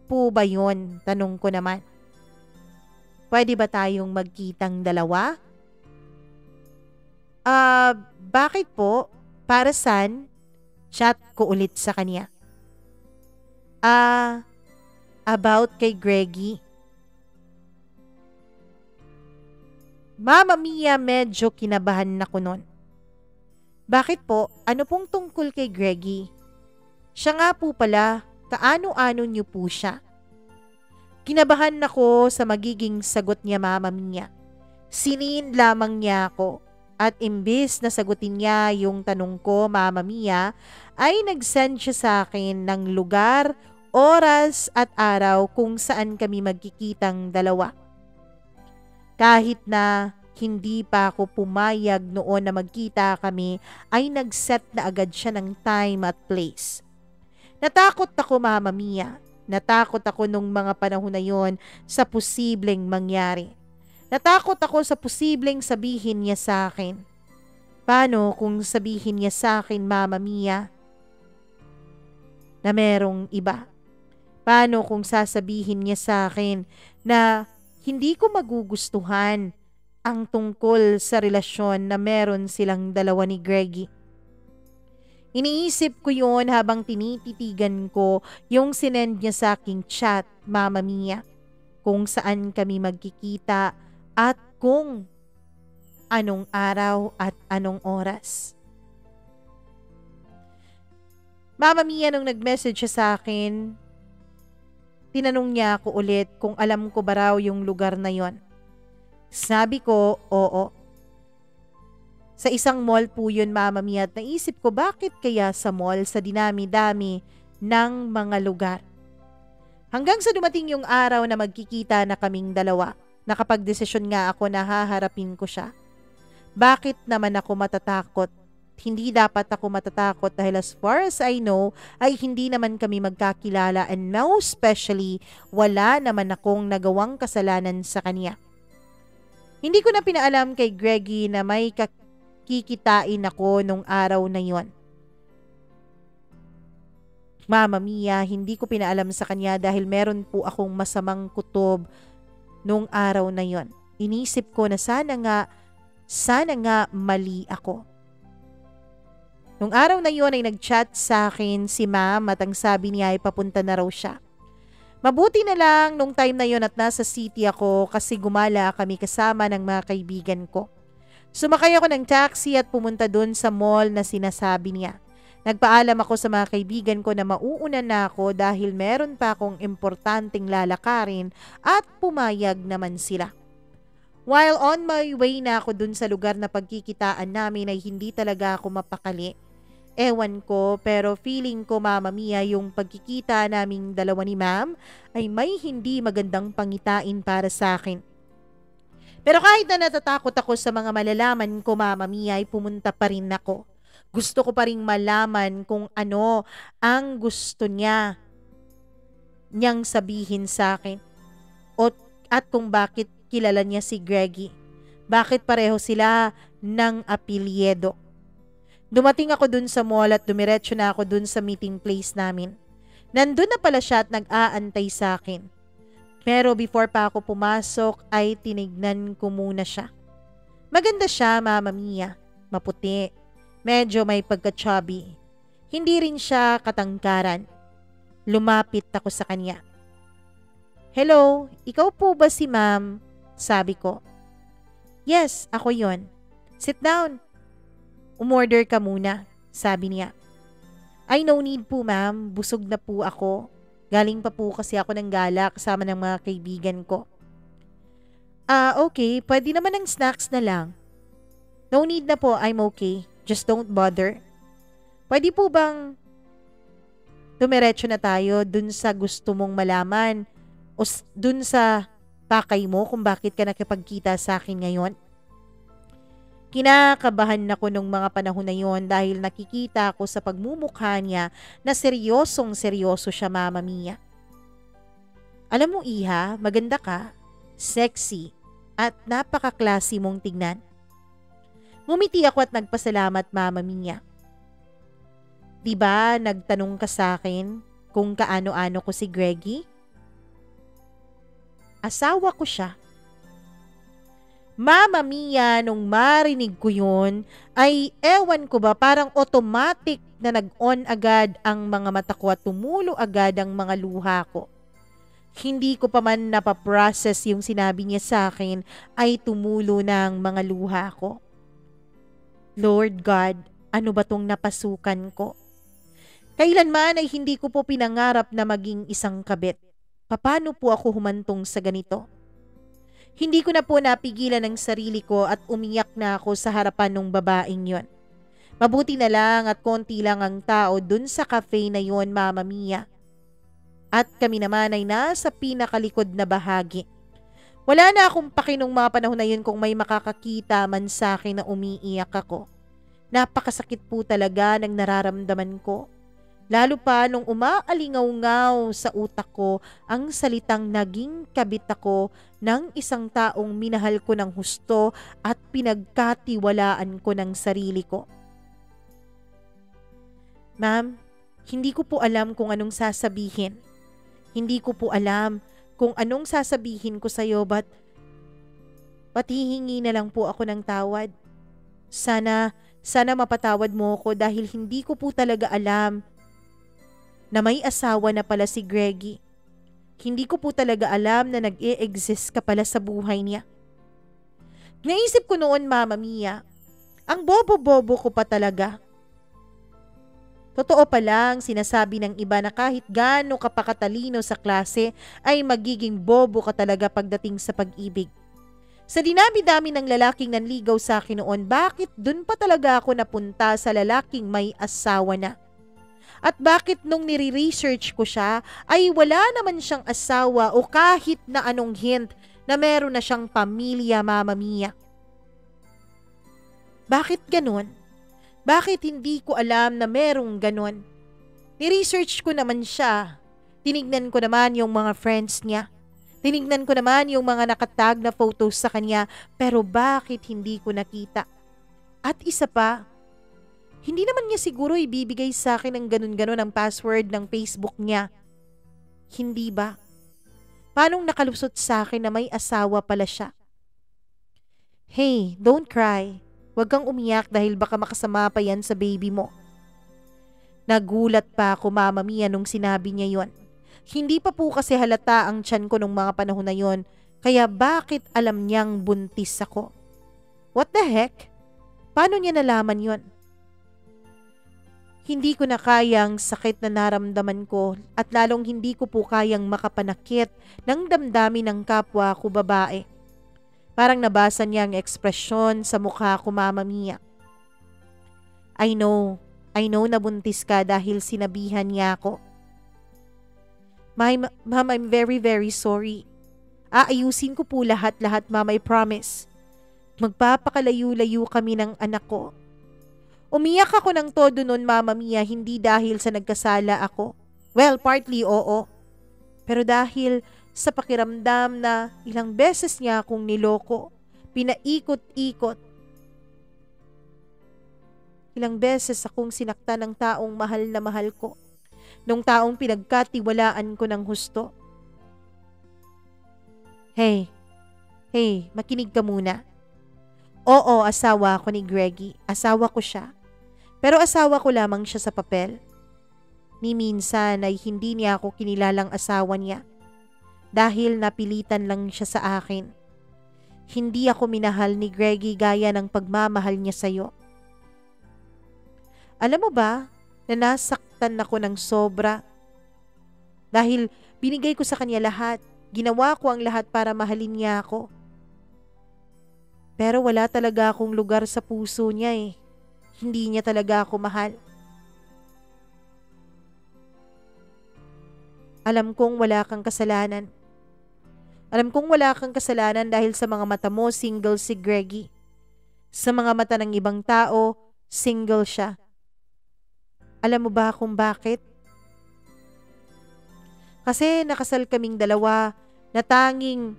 po ba yun? Tanong ko naman. Pwede ba tayong magkitang dalawa? Bakit po? Para saan? Chat ko ulit sa kanya. About kay Greggy. Mama Mia, medyo kinabahan ako nun. Bakit po? Ano pong tungkol kay Greggy? Siya nga po pala, kaano-ano niyo po siya? Kinabahan ako sa magiging sagot niya, Mama Mia. Sinin lamang niya ako. At imbis na sagutin niya yung tanong ko, Mama Mia, ay nag-send siya sa akin ng lugar, oras at araw kung saan kami magkikitang dalawa. Kahit na hindi pa ako pumayag noon na magkita kami, ay nag-set na agad siya ng time at place. Natakot ako, Mama Mia. Natakot ako nung mga panahon na yon sa posibleng mangyari. Natakot ako sa posibleng sabihin niya sa akin. Paano kung sabihin niya sa akin, Mama Mia, na merong iba? Paano kung sasabihin niya sa akin na hindi ko magugustuhan ang tungkol sa relasyon na meron silang dalawa ni Greggy? Iniisip ko yun habang tinititigan ko yung sinend niya sa aking chat, Mama Mia, kung saan kami magkikita at kung anong araw at anong oras. Mama Mia, nung nag-message siya sa akin, tinanong niya ako ulit kung alam ko ba raw yung lugar na yon. Sabi ko, oo. Sa isang mall po yun, Mama Mia, at naisip ko bakit kaya sa mall sa dinami-dami ng mga lugar. Hanggang sa dumating yung araw na magkikita na kaming dalawa. Nakapagdesisyon nga ako na haharapin ko siya. Bakit naman ako matatakot? Hindi dapat ako matatakot dahil as far as I know ay hindi naman kami magkakilala and most especially wala naman akong nagawang kasalanan sa kanya. Hindi ko na pinaalam kay Greggy na may kikitain ako nung araw na yon. Mama Mia, hindi ko pinaalam sa kanya dahil meron po akong masamang kutob nung araw na yon. Inisip ko na sana nga mali ako. Nung araw na yon ay nag-chat sa akin si Ma'am at ang sabi niya ay papunta na raw siya. Mabuti na lang nung time na yon at nasa city ako kasi gumala kami kasama ng mga kaibigan ko. Sumakay ako ng taxi at pumunta dun sa mall na sinasabi niya. Nagpaalam ako sa mga kaibigan ko na mauuna na ako dahil meron pa akong importanteng lalakarin at pumayag naman sila. While on my way na ako dun sa lugar na pagkikitaan namin ay hindi talaga ako mapakali. Ewan ko pero feeling ko, Mama Mia, yung pagkikita naming dalawa ni Ma'am ay may hindi magandang pangitain para sa akin. Pero kahit na natatakot ako sa mga malalaman ko, Mama Mia, ay pumunta pa rin ako. Gusto ko pa rin malaman kung ano ang gusto niyang sabihin sa akin. At kung bakit kilala niya si Greggy. Bakit pareho sila ng apelyido. Dumating ako dun sa mall at dumiretso na ako dun sa meeting place namin. Nandun na pala siya at nag-aantay sa akin. Pero before pa ako pumasok ay tinignan ko muna siya. Maganda siya, Mama Mia. Maputi. Medyo may pagka-chubby. Hindi rin siya katangkaran. Lumapit ako sa kanya. Hello, ikaw po ba si Ma'am? Sabi ko. Yes, ako yon. Sit down. Umorder ka muna. Sabi niya. Ay, no need po ma'am, busog na po ako. Galing pa po kasi ako ng gala kasama ng mga kaibigan ko. Okay, pwede naman ng snacks na lang. No need na po, I'm okay. Just don't bother. Pwede po bang dumiretso na tayo dun sa gusto mong malaman o dun sa pakay mo kung bakit ka nakipagkita sa akin ngayon? Kinakabahan ako nung mga panahon na yon dahil nakikita ko sa pagmumukha niya na seryosong seryoso siya, Mama Mia. Alam mo Iha, maganda ka, sexy, at napaka-classy mong tignan. Ngumiti ako at nagpasalamat, Mama Mia. Diba nagtanong ka sa akin kung kaano-ano ko si Greggy? Asawa ko siya. Mama Mia, nung marinig ko yun, ay ewan ko ba parang automatic na nag-on agad ang mga mata ko at tumulo agad ang mga luha ko. Hindi ko pa man napaprocess yung sinabi niya sa akin ay tumulo ng mga luha ko. Lord God, ano ba tong napasukan ko? Kailanman ay hindi ko po pinangarap na maging isang kabit. Paano po ako humantong sa ganito? Hindi ko na po napigilan ang sarili ko at umiyak na ako sa harapan ng babaeng yon. Mabuti na lang at konti lang ang tao dun sa cafe na yon, Mama Mia. At kami naman ay nasa pinakalikod na bahagi. Wala na akong pakinong mga panahon na yun kung may makakakita man sa akin na umiiyak ako. Napakasakit po talaga ng nararamdaman ko. Lalo pa nung umaalingaw-ngaw sa utak ko ang salitang naging kabit ako ng isang taong minahal ko ng husto at pinagkatiwalaan ko ng sarili ko. Ma'am, hindi ko po alam kung anong sasabihin. Hindi ko po alam kung anong sasabihin ko sa'yo but hihingi na lang po ako ng tawad. Sana mapatawad mo ko dahil hindi ko po talaga alam na may asawa na pala si Greggy. Hindi ko po talaga alam na nag-e-exist ka pala sa buhay niya. Naisip ko noon, Mama Mia, ang bobo-bobo ko pa talaga. Totoo pa lang sinasabi ng iba na kahit gaano ka pa katalino sa klase ay magiging bobo ka talaga pagdating sa pag-ibig. Sa dinami-dami ng lalaking nanligaw sa akin noon, bakit dun pa talaga ako napunta sa lalaking may asawa na? At bakit nung nire-research ko siya ay wala naman siyang asawa o kahit na anong hint na meron na siyang pamilya, Mama Mia? Bakit ganun? Bakit hindi ko alam na merong ganun? Ni-research ko naman siya. Tinignan ko naman yung mga friends niya. Tinignan ko naman yung mga nakatag na photos sa kanya, pero bakit hindi ko nakita? At isa pa, hindi naman niya siguro ibibigay sa akin ng ganun-ganun ang password ng Facebook niya. Hindi ba? Paanong nakalusot sa akin na may asawa pala siya? Hey, don't cry. Huwag kang umiyak dahil baka makasama pa yan sa baby mo. Nagulat pa ako, Mama Mia, nung sinabi niya yon. Hindi pa po kasi halata ang tiyan ko nung mga panahon na yon, kaya bakit alam niyang buntis ako? What the heck? Paano niya nalaman yon? Hindi ko na kayang sakit na naramdaman ko at lalong hindi ko po kayang makapanakit ng damdamin ng kapwa ko babae. Parang nabasa niya ang ekspresyon sa mukha ko, Mama Mia. I know na buntis ka dahil sinabihan niya ako. Ma'am, I'm very, very sorry. Aayusin ko po lahat-lahat, Ma'am, I promise. Magpapakalayo-layo kami ng anak ko. Umiyak ako ng todo nun, Mama Mia, hindi dahil sa nagkasala ako. Well, partly oo. Pero dahil sa pakiramdam na ilang beses niya akong niloko, pinaikot-ikot. Ilang beses akong sinaktan ng taong mahal na mahal ko. Nung taong pinagkatiwalaan ko ng husto. Hey, makinig ka muna. Oo, asawa ako ni Greggy. Asawa ko siya. Pero asawa ko lamang siya sa papel. Ni minsan ay hindi niya ako kinilalang asawa niya. Dahil napilitan lang siya sa akin. Hindi ako minahal ni Greggy gaya ng pagmamahal niya sa'yo. Alam mo ba na nasaktan ako ng sobra dahil binigay ko sa kanya lahat. Ginawa ko ang lahat para mahalin niya ako. Pero wala talaga akong lugar sa puso niya eh. Hindi niya talaga ako mahal. Alam kong wala kang kasalanan. Alam kong wala kang kasalanan dahil sa mga mata mo, single si Greggy. Sa mga mata ng ibang tao, single siya. Alam mo ba kung bakit? Kasi nakasal kaming dalawa na tanging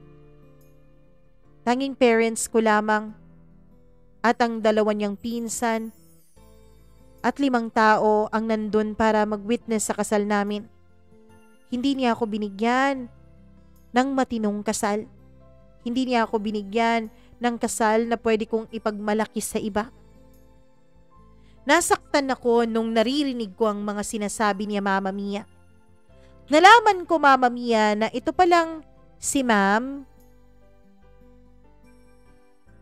parents ko lamang at ang dalawa niyang pinsan at 5 tao ang nandun para mag-witness sa kasal namin. Hindi niya ako binigyan ng matinong kasal. Hindi niya ako binigyan ng kasal na pwede kong ipagmalaki sa iba. Nasaktan ako nung naririnig ko ang mga sinasabi niya, Mama Mia. Nalaman ko, Mama Mia, na ito palang si Ma'am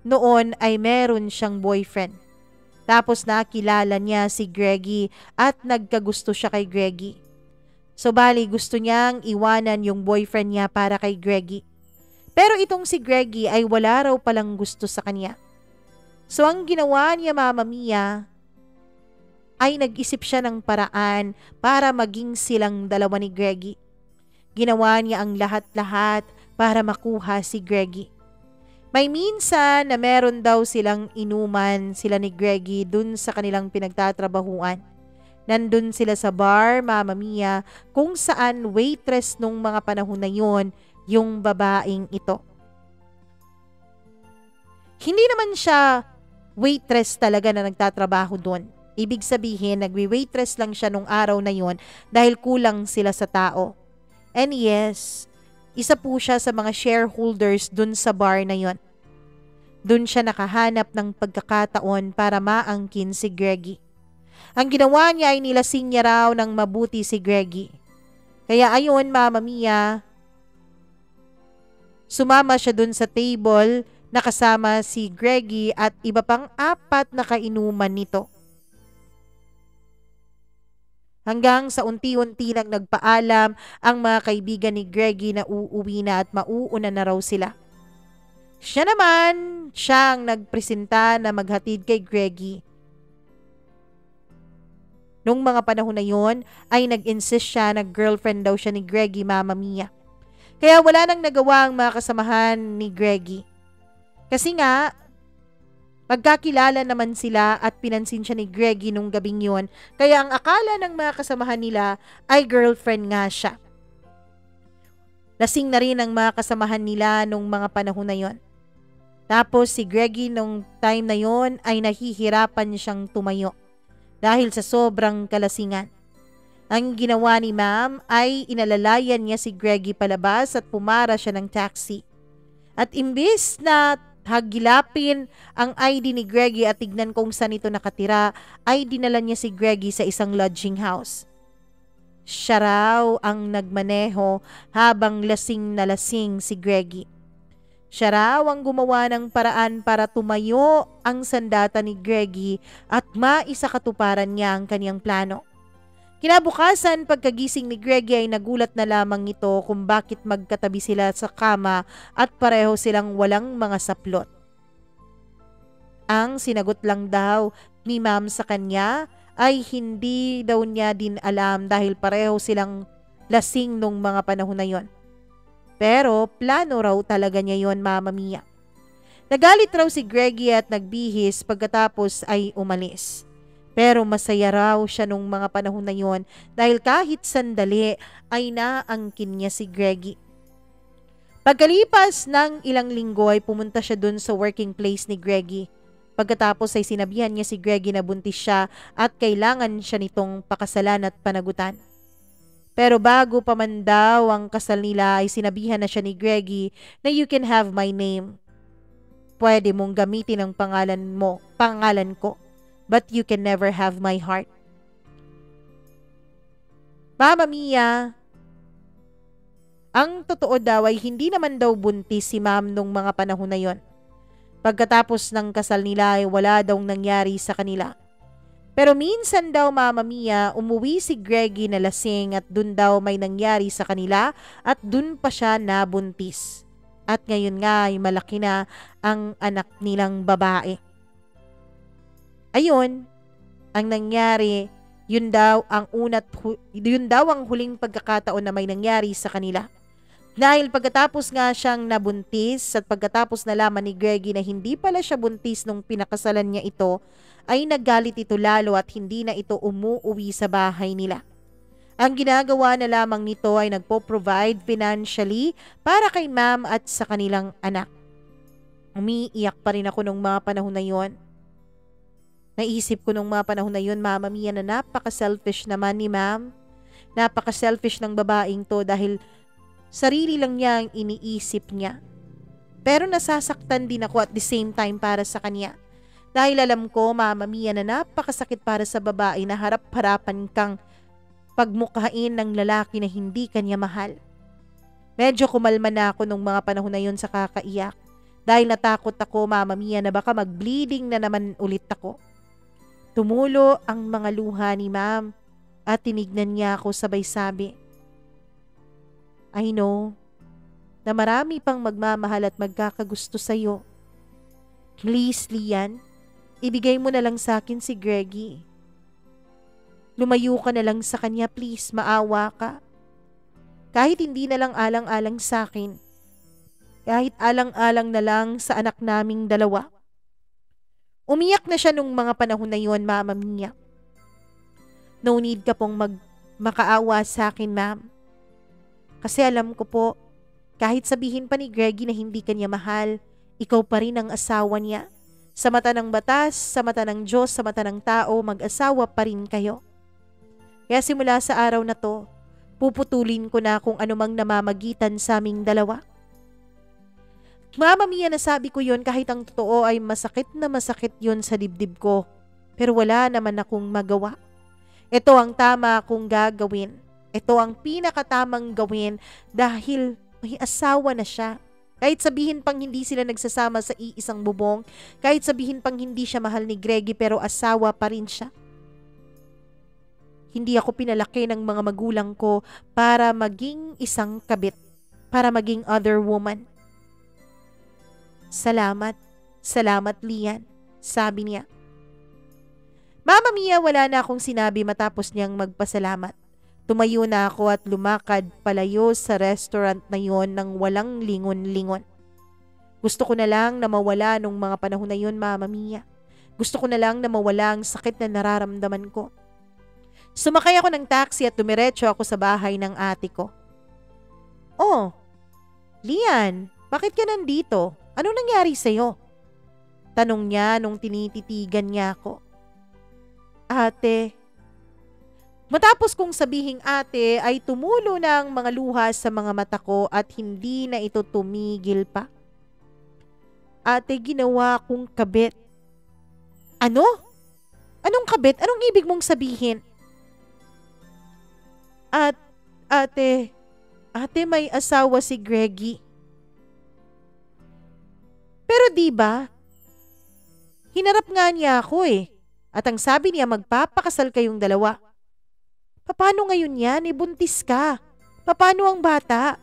noon ay meron siyang boyfriend. Tapos nakilala niya si Greggy at nagkagusto siya kay Greggy. So bali gusto niyang iwanan yung boyfriend niya para kay Greggy. Pero itong si Greggy ay wala raw palang gusto sa kanya. So ang ginawa niya, Mama Mia, ay nag-isip siya ng paraan para maging silang dalawa ni Greggy. Ginawa niya ang lahat-lahat para makuha si Greggy. May minsan na meron daw silang inuman sila ni Greggy dun sa kanilang pinagtatrabahuan. Nandun sila sa bar, Mama Mia, kung saan waitress nung mga panahon na yon yung babaeng ito. Hindi naman siya waitress talaga na nagtatrabaho doon. Ibig sabihin, nagwi-waitress lang siya nung araw na yon dahil kulang sila sa tao. And yes, isa po siya sa mga shareholders dun sa bar na yon. Dun siya nakahanap ng pagkakataon para maangkin si Greggy. Ang ginawa niya ay nilasing niya raw ng mabuti si Greggy. Kaya ayun, Mama Mia, sumama siya dun sa table na kasama si Greggy at iba pang 4 na kainuman nito. Hanggang sa unti-unti lang nagpaalam ang mga kaibigan ni Greggy na uuwi na at mauuna na raw sila. Siya naman, siyang nagpresenta na maghatid kay Greggy. Nung mga panahon na yon ay nag-insist siya na girlfriend daw siya ni Greggy, Mama Mia. Kaya wala nang nagawa ang mga kasamahan ni Greggy. Kasi nga, magkakilala naman sila at pinansin siya ni Greggy nung gabing yon, kaya ang akala ng mga kasamahan nila ay girlfriend nga siya. Lasing na rin ang mga kasamahan nila nung mga panahon na yon. Tapos si Greggy nung time na yon ay nahihirapan siyang tumayo dahil sa sobrang kalasingan. Ang ginawa ni Ma'am ay inalalayan niya si Greggy palabas at pumara siya ng taxi. At imbis na hagilapin ang ID ni Greggy at tignan kung saan ito nakatira, ay dinala niya si Greggy sa isang lodging house. Siya raw ang nagmaneho habang lasing na lasing si Greggy. Siya raw ang gumawa ng paraan para tumayo ang sandata ni Greggy at maisakatuparan niya ang kaniyang plano. Kinabukasan, pagkagising ni Greggy ay nagulat na lamang ito kung bakit magkatabi sila sa kama at pareho silang walang mga saplot. Ang sinagot lang daw ni Ma'am sa kanya ay hindi daw niya din alam dahil pareho silang lasing nung mga panahon na yon. Pero plano raw talaga niya yon, Mama Mia. Nagalit raw si Greggy at nagbihis pagkatapos ay umalis. Pero masaya raw siya nung mga panahon na yon dahil kahit sandali ay naangkin niya si Greggy. Pagkalipas ng ilang linggo ay pumunta siya dun sa working place ni Greggy. Pagkatapos ay sinabihan niya si Greggy na buntis siya at kailangan siya nitong pakasalan at panagutan. Pero bago pa man daw ang kasal nila ay sinabihan na siya ni Greggy na you can have my name. Pwede mong gamitin ang pangalan ko. But you can never have my heart. Mama Mia, ang totoo daw ay hindi naman daw buntis si Ma'am nung mga panahon na yon. Pagkatapos ng kasal nila ay wala daw nangyari sa kanila. Pero minsan daw Mama Mia, umuwi si Greggy na lasing at dun daw may nangyari sa kanila at dun pa siya nabuntis. At ngayon nga ay malaki na ang anak nilang babae. Ayun, ang nangyari, yun daw ang huling pagkakataon na may nangyari sa kanila. Dahil pagkatapos nga siyang nabuntis at pagkatapos nalaman ni Greggy na hindi pala siya buntis nung pinakasalan niya ito, ay naggalit ito lalo at hindi na ito umuuwi sa bahay nila. Ang ginagawa na lamang nito ay nagpo-provide financially para kay ma'am at sa kanilang anak. Umiiyak pa rin ako nung mga panahon na yon. Naisip ko nung mga panahon na yon, Mama Mia, na napaka-selfish naman ni ma'am. Napaka-selfish ng babaeng to dahil sarili lang niya ang iniisip niya. Pero nasasaktan din ako at the same time para sa kanya. Dahil alam ko, Mama Mia, na napakasakit para sa babae na harap-harapan kang pagmukhain ng lalaki na hindi kanya mahal. Medyo kumalma na ako nung mga panahon na yun sa kakaiyak. Dahil natakot ako, Mama Mia, na baka mag-bleeding na naman ulit ako. Tumulo ang mga luha ni ma'am at tinignan niya ako sabay sabi, I know na marami pang magmamahal at magkakagusto sa'yo. Please, Lian, ibigay mo na lang sa akin si Greggy. Lumayo ka na lang sa kanya, please, maawa ka. Kahit hindi na lang alang-alang sa akin. Kahit alang-alang na lang sa anak naming dalawa. Umiyak na siya nung mga panahon na yon, Mama Mia. No need ka pong makaawa sa akin, ma'am. Kasi alam ko po, kahit sabihin pa ni Greggy na hindi kanya mahal, ikaw pa rin ang asawa niya. Sa mata ng batas, sa mata ng Diyos, sa mata ng tao, mag-asawa pa rin kayo. Kaya simula sa araw na to, puputulin ko na kung anumang namamagitan sa aming dalawa. Mama Mia, nasabi ko yon kahit ang totoo ay masakit na masakit yon sa dibdib ko. Pero wala naman akong magawa. Ito ang tama kong gagawin. Ito ang pinakatamang gawin dahil may asawa na siya. Kahit sabihin pang hindi sila nagsasama sa iisang bubong, kahit sabihin pang hindi siya mahal ni Greggy pero asawa pa rin siya. Hindi ako pinalaki ng mga magulang ko para maging isang kabit, para maging other woman. Salamat, salamat Lian, sabi niya. Mama Mia, wala na akong sinabi matapos niyang magpasalamat. Tumayo na ako at lumakad palayo sa restaurant na yon nang walang lingon-lingon. Gusto ko na lang na mawala nung mga panahon na yon, Mama Mia. Gusto ko na lang na mawala ang sakit na nararamdaman ko. Sumakay ako ng taxi at dumiretso ako sa bahay ng ate ko. Oh, Lian, bakit ka nandito? Anong nangyari sa'yo? Tanong niya nung tinititigan niya ako. Ate. Matapos kong sabihing ate ay tumulo na ang mga luha sa mga mata ko at hindi na ito tumigil pa. Ate, ginawa kong kabit. Ano? Anong kabit? Anong ibig mong sabihin? Ate may asawa si Greggy. Pero diba, hinarap nga niya ako eh. At ang sabi niya magpapakasal kayong dalawa. Paano ngayon yan? Buntis ka. Paano ang bata?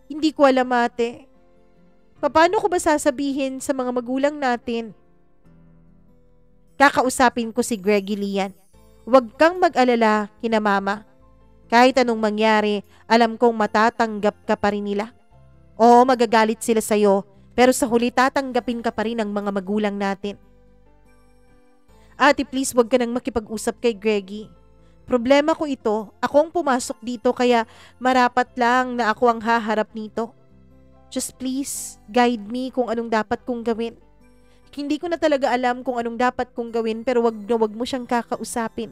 Hindi ko alam, ate. Paano ko ba sasabihin sa mga magulang natin? Kakausapin ko si Greggy, Lian. Huwag kang mag-alala, kina mama. Kahit anong mangyari, alam kong matatanggap ka pa rin nila. Oo, magagalit sila sa'yo, pero sa huli tatanggapin ka pa rin ng mga magulang natin. Ate, please wag ka nang makipag-usap kay Greggy. Problema ko ito, ako ang pumasok dito kaya marapat lang na ako ang haharap nito. Just please, guide me kung anong dapat kong gawin. Hindi ko na talaga alam kung anong dapat kong gawin pero wag na wag mo siyang kakausapin.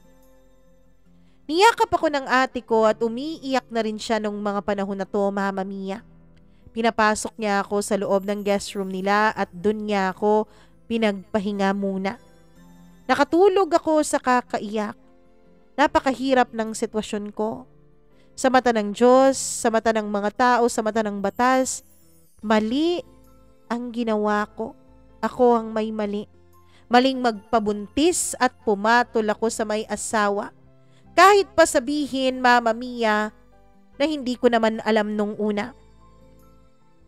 Niyakap ako ng ate ko at umiiyak na rin siya nung mga panahon na to, Mama Mia. Pinapasok niya ako sa loob ng guest room nila at dun niya ako pinagpahinga muna. Nakatulog ako sa kakaiyak. Napakahirap ng sitwasyon ko. Sa mata ng Diyos, sa mata ng mga tao, sa mata ng batas, mali ang ginawa ko. Ako ang may mali. Maling magpabuntis at pumatol ako sa may asawa. Kahit pa sabihin, Mama Mia, na hindi ko naman alam nung una.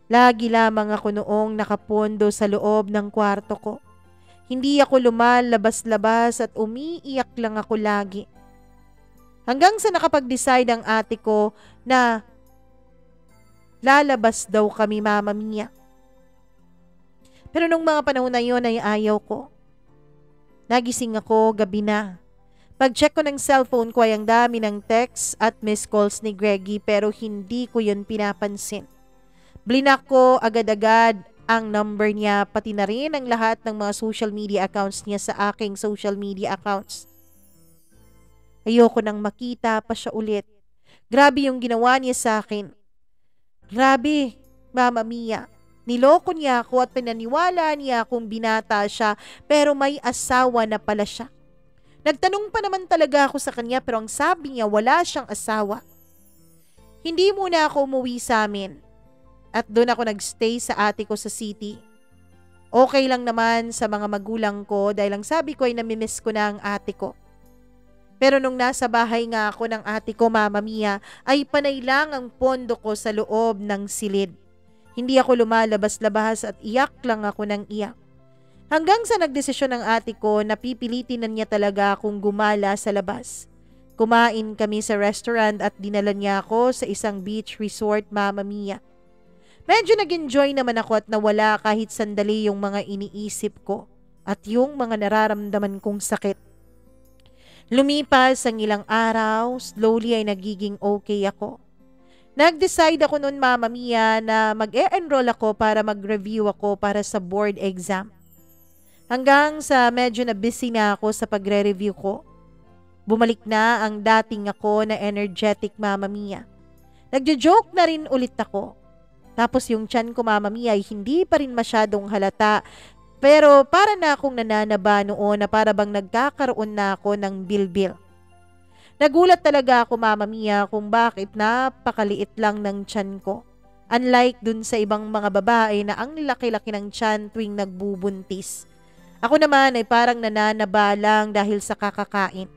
Lagi lamang ako noong nakapondo sa loob ng kwarto ko. Hindi ako lumalabas-labas at umiiyak lang ako lagi. Hanggang sa nakapag-decide ang ate ko na lalabas daw kami, Mama Mia. Pero nung mga panahon na yun ay ayaw ko. Nagising ako gabi na. Pag-check ko ng cellphone ko ay ang dami ng texts at missed calls ni Greggy pero hindi ko yun pinapansin. Blinak ko agad-agad ang number niya pati na rin ang lahat ng mga social media accounts niya sa aking social media accounts. Ayoko nang makita pa siya ulit. Grabe yung ginawa niya sa akin. Grabe, Mama Mia. Niloko niya ako at pinaniwala niya akong binata siya pero may asawa na pala siya. Nagtanong pa naman talaga ako sa kanya pero ang sabi niya wala siyang asawa. Hindi muna ako umuwi sa amin at doon ako nagstay sa ate ko sa city. Okay lang naman sa mga magulang ko dahil ang sabi ko ay namimiss ko na ang ate ko. Pero nung nasa bahay nga ako ng ate ko, Mama Mia, ay panay lang ang pondo ko sa loob ng silid. Hindi ako lumalabas-labas at iyak lang ako ng iyak. Hanggang sa nagdesisyon ng ate ko na pipilitin na niya talaga akong gumala sa labas. Kumain kami sa restaurant at dinala niya ako sa isang beach resort, Mama Mia. Medyo nag-enjoy naman ako at nawala kahit sandali yung mga iniisip ko at yung mga nararamdaman kong sakit. Lumipas ang ilang araw, slowly ay nagiging okay ako. Nag-decide ako noon, Mama Mia, na mag-e-enroll ako para mag-review ako para sa board exam. Hanggang sa medyo na busy na ako sa pagre-review ko. Bumalik na ang dating ako na energetic, Mama Mia. Nagjo-joke na rin ulit ako. Tapos yung tiyan ko, Mama Mia, ay hindi pa rin masyadong halata. Pero para na akong nananaba noon na para bang nagkakaroon na ako ng bilbil. Nagulat talaga ako, Mama Mia, kung bakit napakaliit lang ng tiyan ko. Unlike dun sa ibang mga babae na ang laki-laki ng tiyan tuwing nagbubuntis. Ako naman ay parang nananaba lang dahil sa kakakain.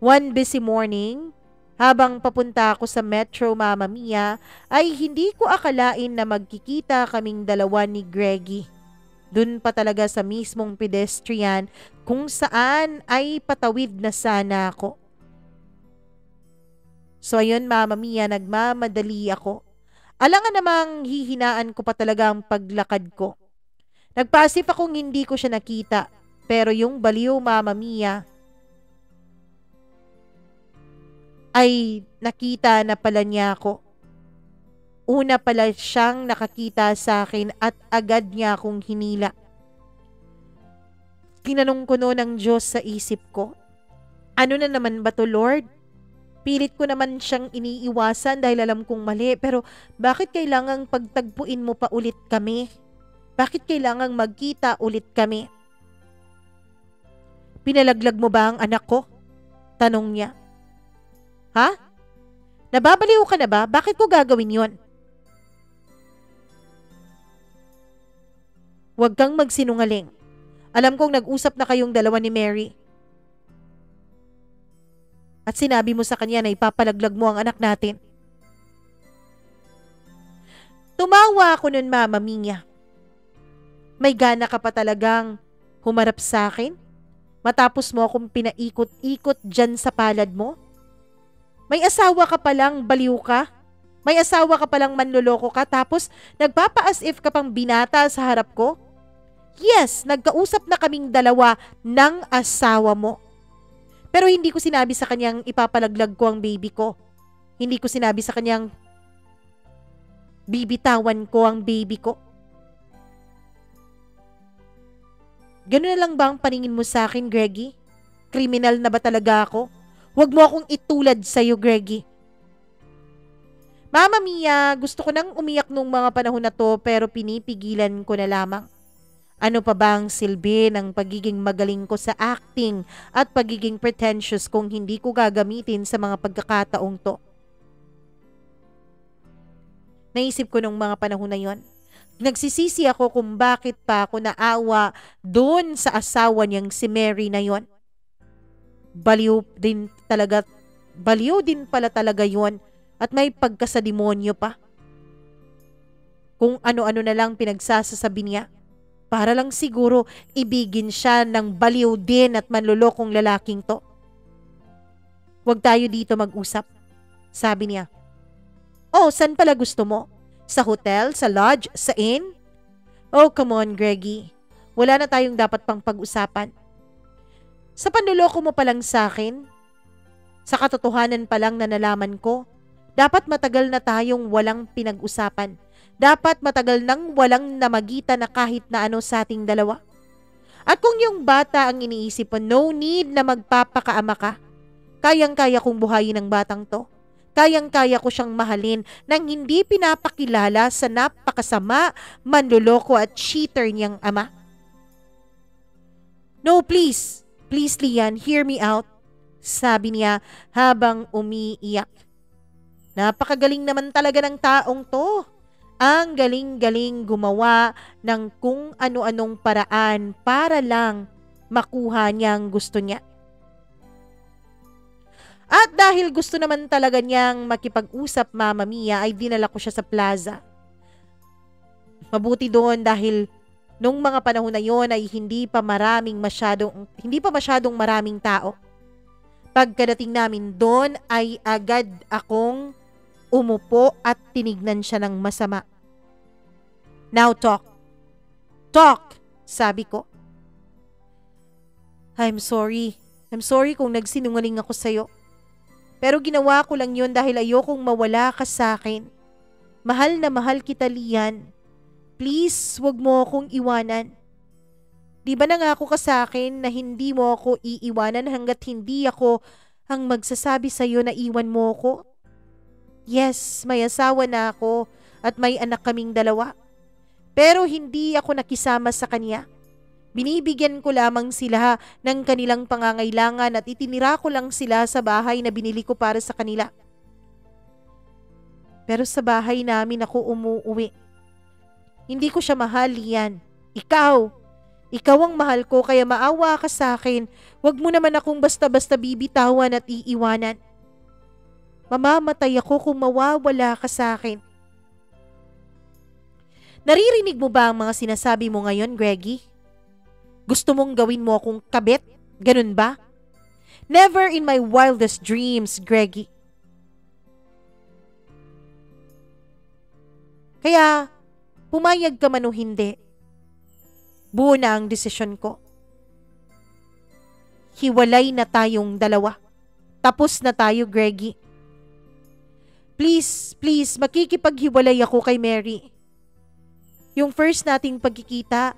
One busy morning, habang papunta ako sa metro, Mama Mia, ay hindi ko akalain na magkikita kaming dalawa ni Greggy. Dun pa talaga sa mismong pedestrian kung saan ay patawid na sana ako. So ayun, Mama Mia, nagmamadali ako. Alangan namang hihinaan ko pa talaga ang paglakad ko. Nagpasif akong hindi ko siya nakita, pero yung baliw, Mama Mia, ay nakita na pala niya ako. Una pala siyang nakakita sa akin at agad niya akong hinila. Tinanong ko noon ang Diyos sa isip ko, ano na naman ba to, Lord? Pilit ko naman siyang iniiwasan dahil alam kong mali, pero bakit kailangang pagtagpuin mo pa ulit kami? Bakit kailangang magkita ulit kami? Pinalaglag mo ba ang anak ko? Tanong niya. Ha? Nababaliw ka na ba? Bakit ko gagawin yon? Huwag kang magsinungaling. Alam kong nag-usap na kayong dalawa ni Mary. At sinabi mo sa kanya na ipapalaglag mo ang anak natin. Tumawa ako nun, Mama Mia. May gana ka pa talagang humarap sa akin? Matapos mo akong pinaikot-ikot dyan sa palad mo? May asawa ka palang baliw ka? May asawa ka palang manloloko ka tapos nagpapa-as if ka pang binata sa harap ko? Yes, nagkausap na kaming dalawa ng asawa mo. Pero hindi ko sinabi sa kanyang ipapalaglag ko ang baby ko. Hindi ko sinabi sa kanyang bibitawan ko ang baby ko. Gano'n na lang ba ang paningin mo sa akin, Greggy? Kriminal na ba talaga ako? Huwag mo akong itulad sa'yo, Greggy. Mama Mia, gusto ko nang umiyak nung mga panahon na to pero pinipigilan ko na lamang. Ano pa ba ang silbi ng pagiging magaling ko sa acting at pagiging pretentious kung hindi ko gagamitin sa mga pagkakataong to? Naisip ko nung mga panahon na yon. Nagsisisi ako kung bakit pa ako naawa doon sa asawa niyang si Mary na yon. Baliw din pala talaga yon at may pagkasadimonyo pa. Kung ano-ano na lang pinagsasasabi niya para lang siguro ibigin siya ng baliw din at manlolokong lalaking to. Huwag tayo dito mag-usap, sabi niya. Oh, saan pala gusto mo? Sa hotel? Sa lodge? Sa inn? Oh, come on, Greggy. Wala na tayong dapat pang pag-usapan. Sa panloloko mo pa lang sa akin, sa katotohanan pa lang na nalaman ko, dapat matagal na tayong walang pinag-usapan. Dapat matagal nang walang namagitan na kahit na ano sa ating dalawa. At kung yung bata ang iniisip mo, no need na magpapakaama ka. Kayang-kaya kong buhayin ang batang to. Kayang-kaya ko siyang mahalin nang hindi pinapakilala sa napakasama, manloloko at cheater niyang ama. No, please. Please, Lian, hear me out. Sabi niya habang umiiyak. Napakagaling naman talaga ng taong to. Ang galing-galing gumawa ng kung ano-anong paraan para lang makuha niya ang gusto niya. At dahil gusto naman talaga niyang makipag-usap, Mama Mia, ay dinala ko siya sa plaza. Mabuti doon dahil nung mga panahon na yon ay hindi pa masyadong maraming tao. Pagkadating namin doon ay agad akong umupo at tinignan siya ng masama. Now talk. Talk, sabi ko. I'm sorry. I'm sorry kung nagsinungaling ako sa'yo. Pero ginawa ko lang yun dahil ayokong mawala ka sa akin. Mahal na mahal kita, Lian. Please, wag mo akong iwanan. Di ba nangako ka sa akin na hindi mo ako iiwanan hanggat hindi ako ang magsasabi sa'yo na iwan mo ako? Yes, may asawa na ako at may anak kaming dalawa. Pero hindi ako nakisama sa kanya. Binibigyan ko lamang sila ng kanilang pangangailangan at itinira ko lang sila sa bahay na binili ko para sa kanila. Pero sa bahay namin ako umuuwi. Hindi ko siya mahal, Lian. Ikaw ang mahal ko kaya maawa ka sa akin. Huwag mo naman akong basta-basta bibitawan at iiwanan. Mamamatay ako kung mawawala ka sa akin. Naririnig mo ba ang mga sinasabi mo ngayon, Greggy? Gusto mong gawin mo akong kabit? Ganun ba? Never in my wildest dreams, Greggy. Kaya, pumayag ka man o hindi, buo na ang desisyon ko. Hiwalay na tayong dalawa. Tapos na tayo, Greggy. Please, makikipaghiwalay ako kay Mary. Yung first nating pagkikita,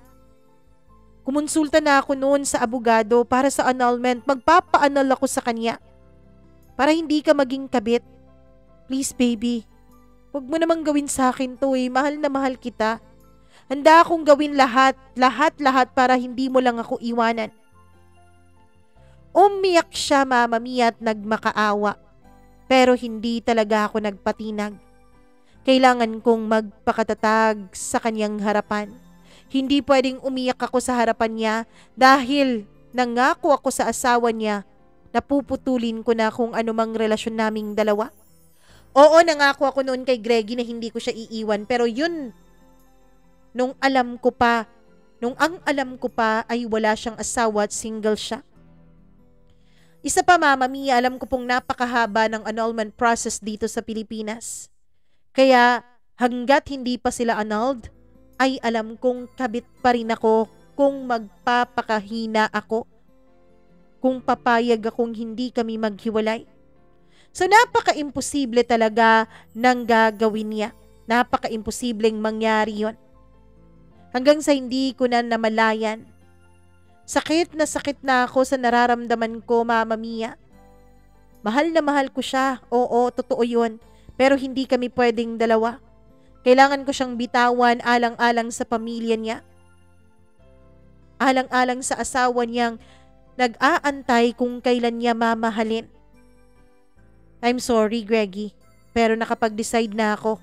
kumonsulta na ako noon sa abogado para sa annulment. Magpapa-annul ako sa kanya. Para hindi ka maging kabit. Please, baby. Huwag mo namang gawin sa akin to eh. Mahal na mahal kita. Handa akong gawin lahat para hindi mo lang ako iwanan. Umiyak siya, Mama Mia, at nagmakaawa. Pero hindi talaga ako nagpatinag. Kailangan kong magpakatatag sa kanyang harapan. Hindi pwedeng umiyak ako sa harapan niya dahil nangako ako sa asawa niya na puputulin ko na kung anumang relasyon naming dalawa. Oo, nangako ako noon kay Greggy na hindi ko siya iiwan, pero yun, nung ang alam ko pa ay wala siyang asawa at single siya. Isa pa, Mama Mia, alam ko pong napakahaba ng annulment process dito sa Pilipinas. Kaya hanggat hindi pa sila annulled, ay alam kong kabit pa rin ako kung magpapakahina ako, kung papayag akong hindi kami maghiwalay. So napaka-imposible talaga ng gagawin niya. Napaka-imposibleng mangyari yon. Hanggang sa hindi ko na namalayan. Sakit na ako sa nararamdaman ko, Mama Mia. Mahal na mahal ko siya, oo, totoo yun. Pero hindi kami pwedeng dalawa. Kailangan ko siyang bitawan alang-alang sa pamilya niya. Alang-alang sa asawa niyang nag-aantay kung kailan niya mamahalin. I'm sorry, Greggy, pero nakapag-decide na ako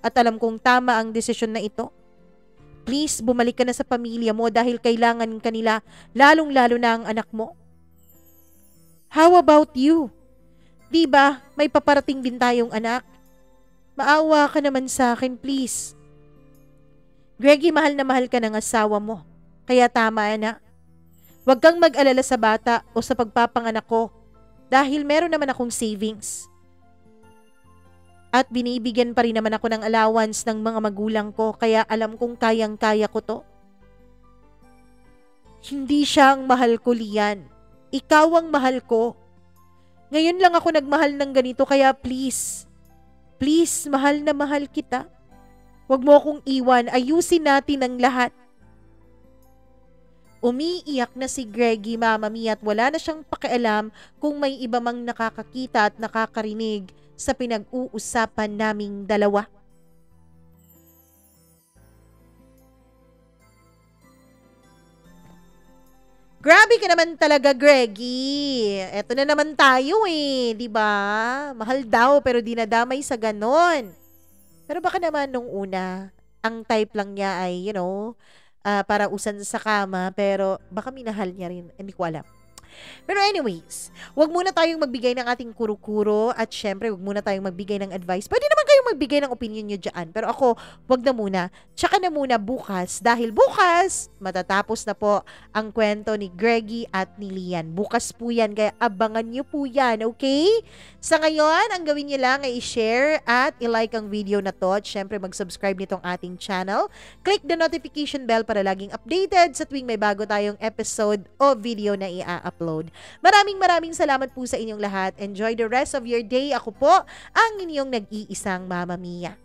at alam kong tama ang desisyon na ito. Please, bumalik ka na sa pamilya mo dahil kailangan kanila, lalong-lalo na ang anak mo. How about you? Di ba, may paparating din tayong anak? Maawa ka naman sa akin, please. Greggy, mahal na mahal ka ng asawa mo. Kaya tama na. Huwag kang mag-alala sa bata o sa pagpapanganak ko dahil meron naman akong savings. At binibigyan pa rin naman ako ng allowance ng mga magulang ko kaya alam kong kayang-kaya ko to. Hindi siya ang mahal ko, Lian. Ikaw ang mahal ko. Ngayon lang ako nagmahal ng ganito kaya please, mahal na mahal kita. Huwag mo akong iwan, ayusin natin ang lahat. Umiiyak na si Greggy, Mama Mia, at wala na siyang pakialam kung may iba mang nakakakita at nakakarinig sa pinag-uusapan naming dalawa. Grabe ka naman talaga, Greggy. Eto na naman tayo di ba? Mahal daw pero dinadamay sa ganon. Pero baka naman nung una, ang type lang niya ay, para usan sa kama, pero baka minahal niya rin. Hindi ko alam. Pero anyways, wag muna tayong magbigay ng ating kuro-kuro at syempre wag muna tayong magbigay ng advice. Pwede naman kayong magbigay ng opinion nyo dyan. Pero ako, wag na muna. Tsaka na muna bukas dahil bukas, matatapos na po ang kwento ni Greggy at ni Lian. Bukas po yan, kaya abangan nyo po yan, okay? Sa ngayon, ang gawin nyo lang ay i-share at i-like ang video na to. At syempre mag-subscribe nitong ating channel. Click the notification bell para laging updated sa tuwing may bago tayong episode o video na i-upload. Maraming salamat po sa inyong lahat. Enjoy the rest of your day. Ako po ang inyong nag-iisang Mama Mia.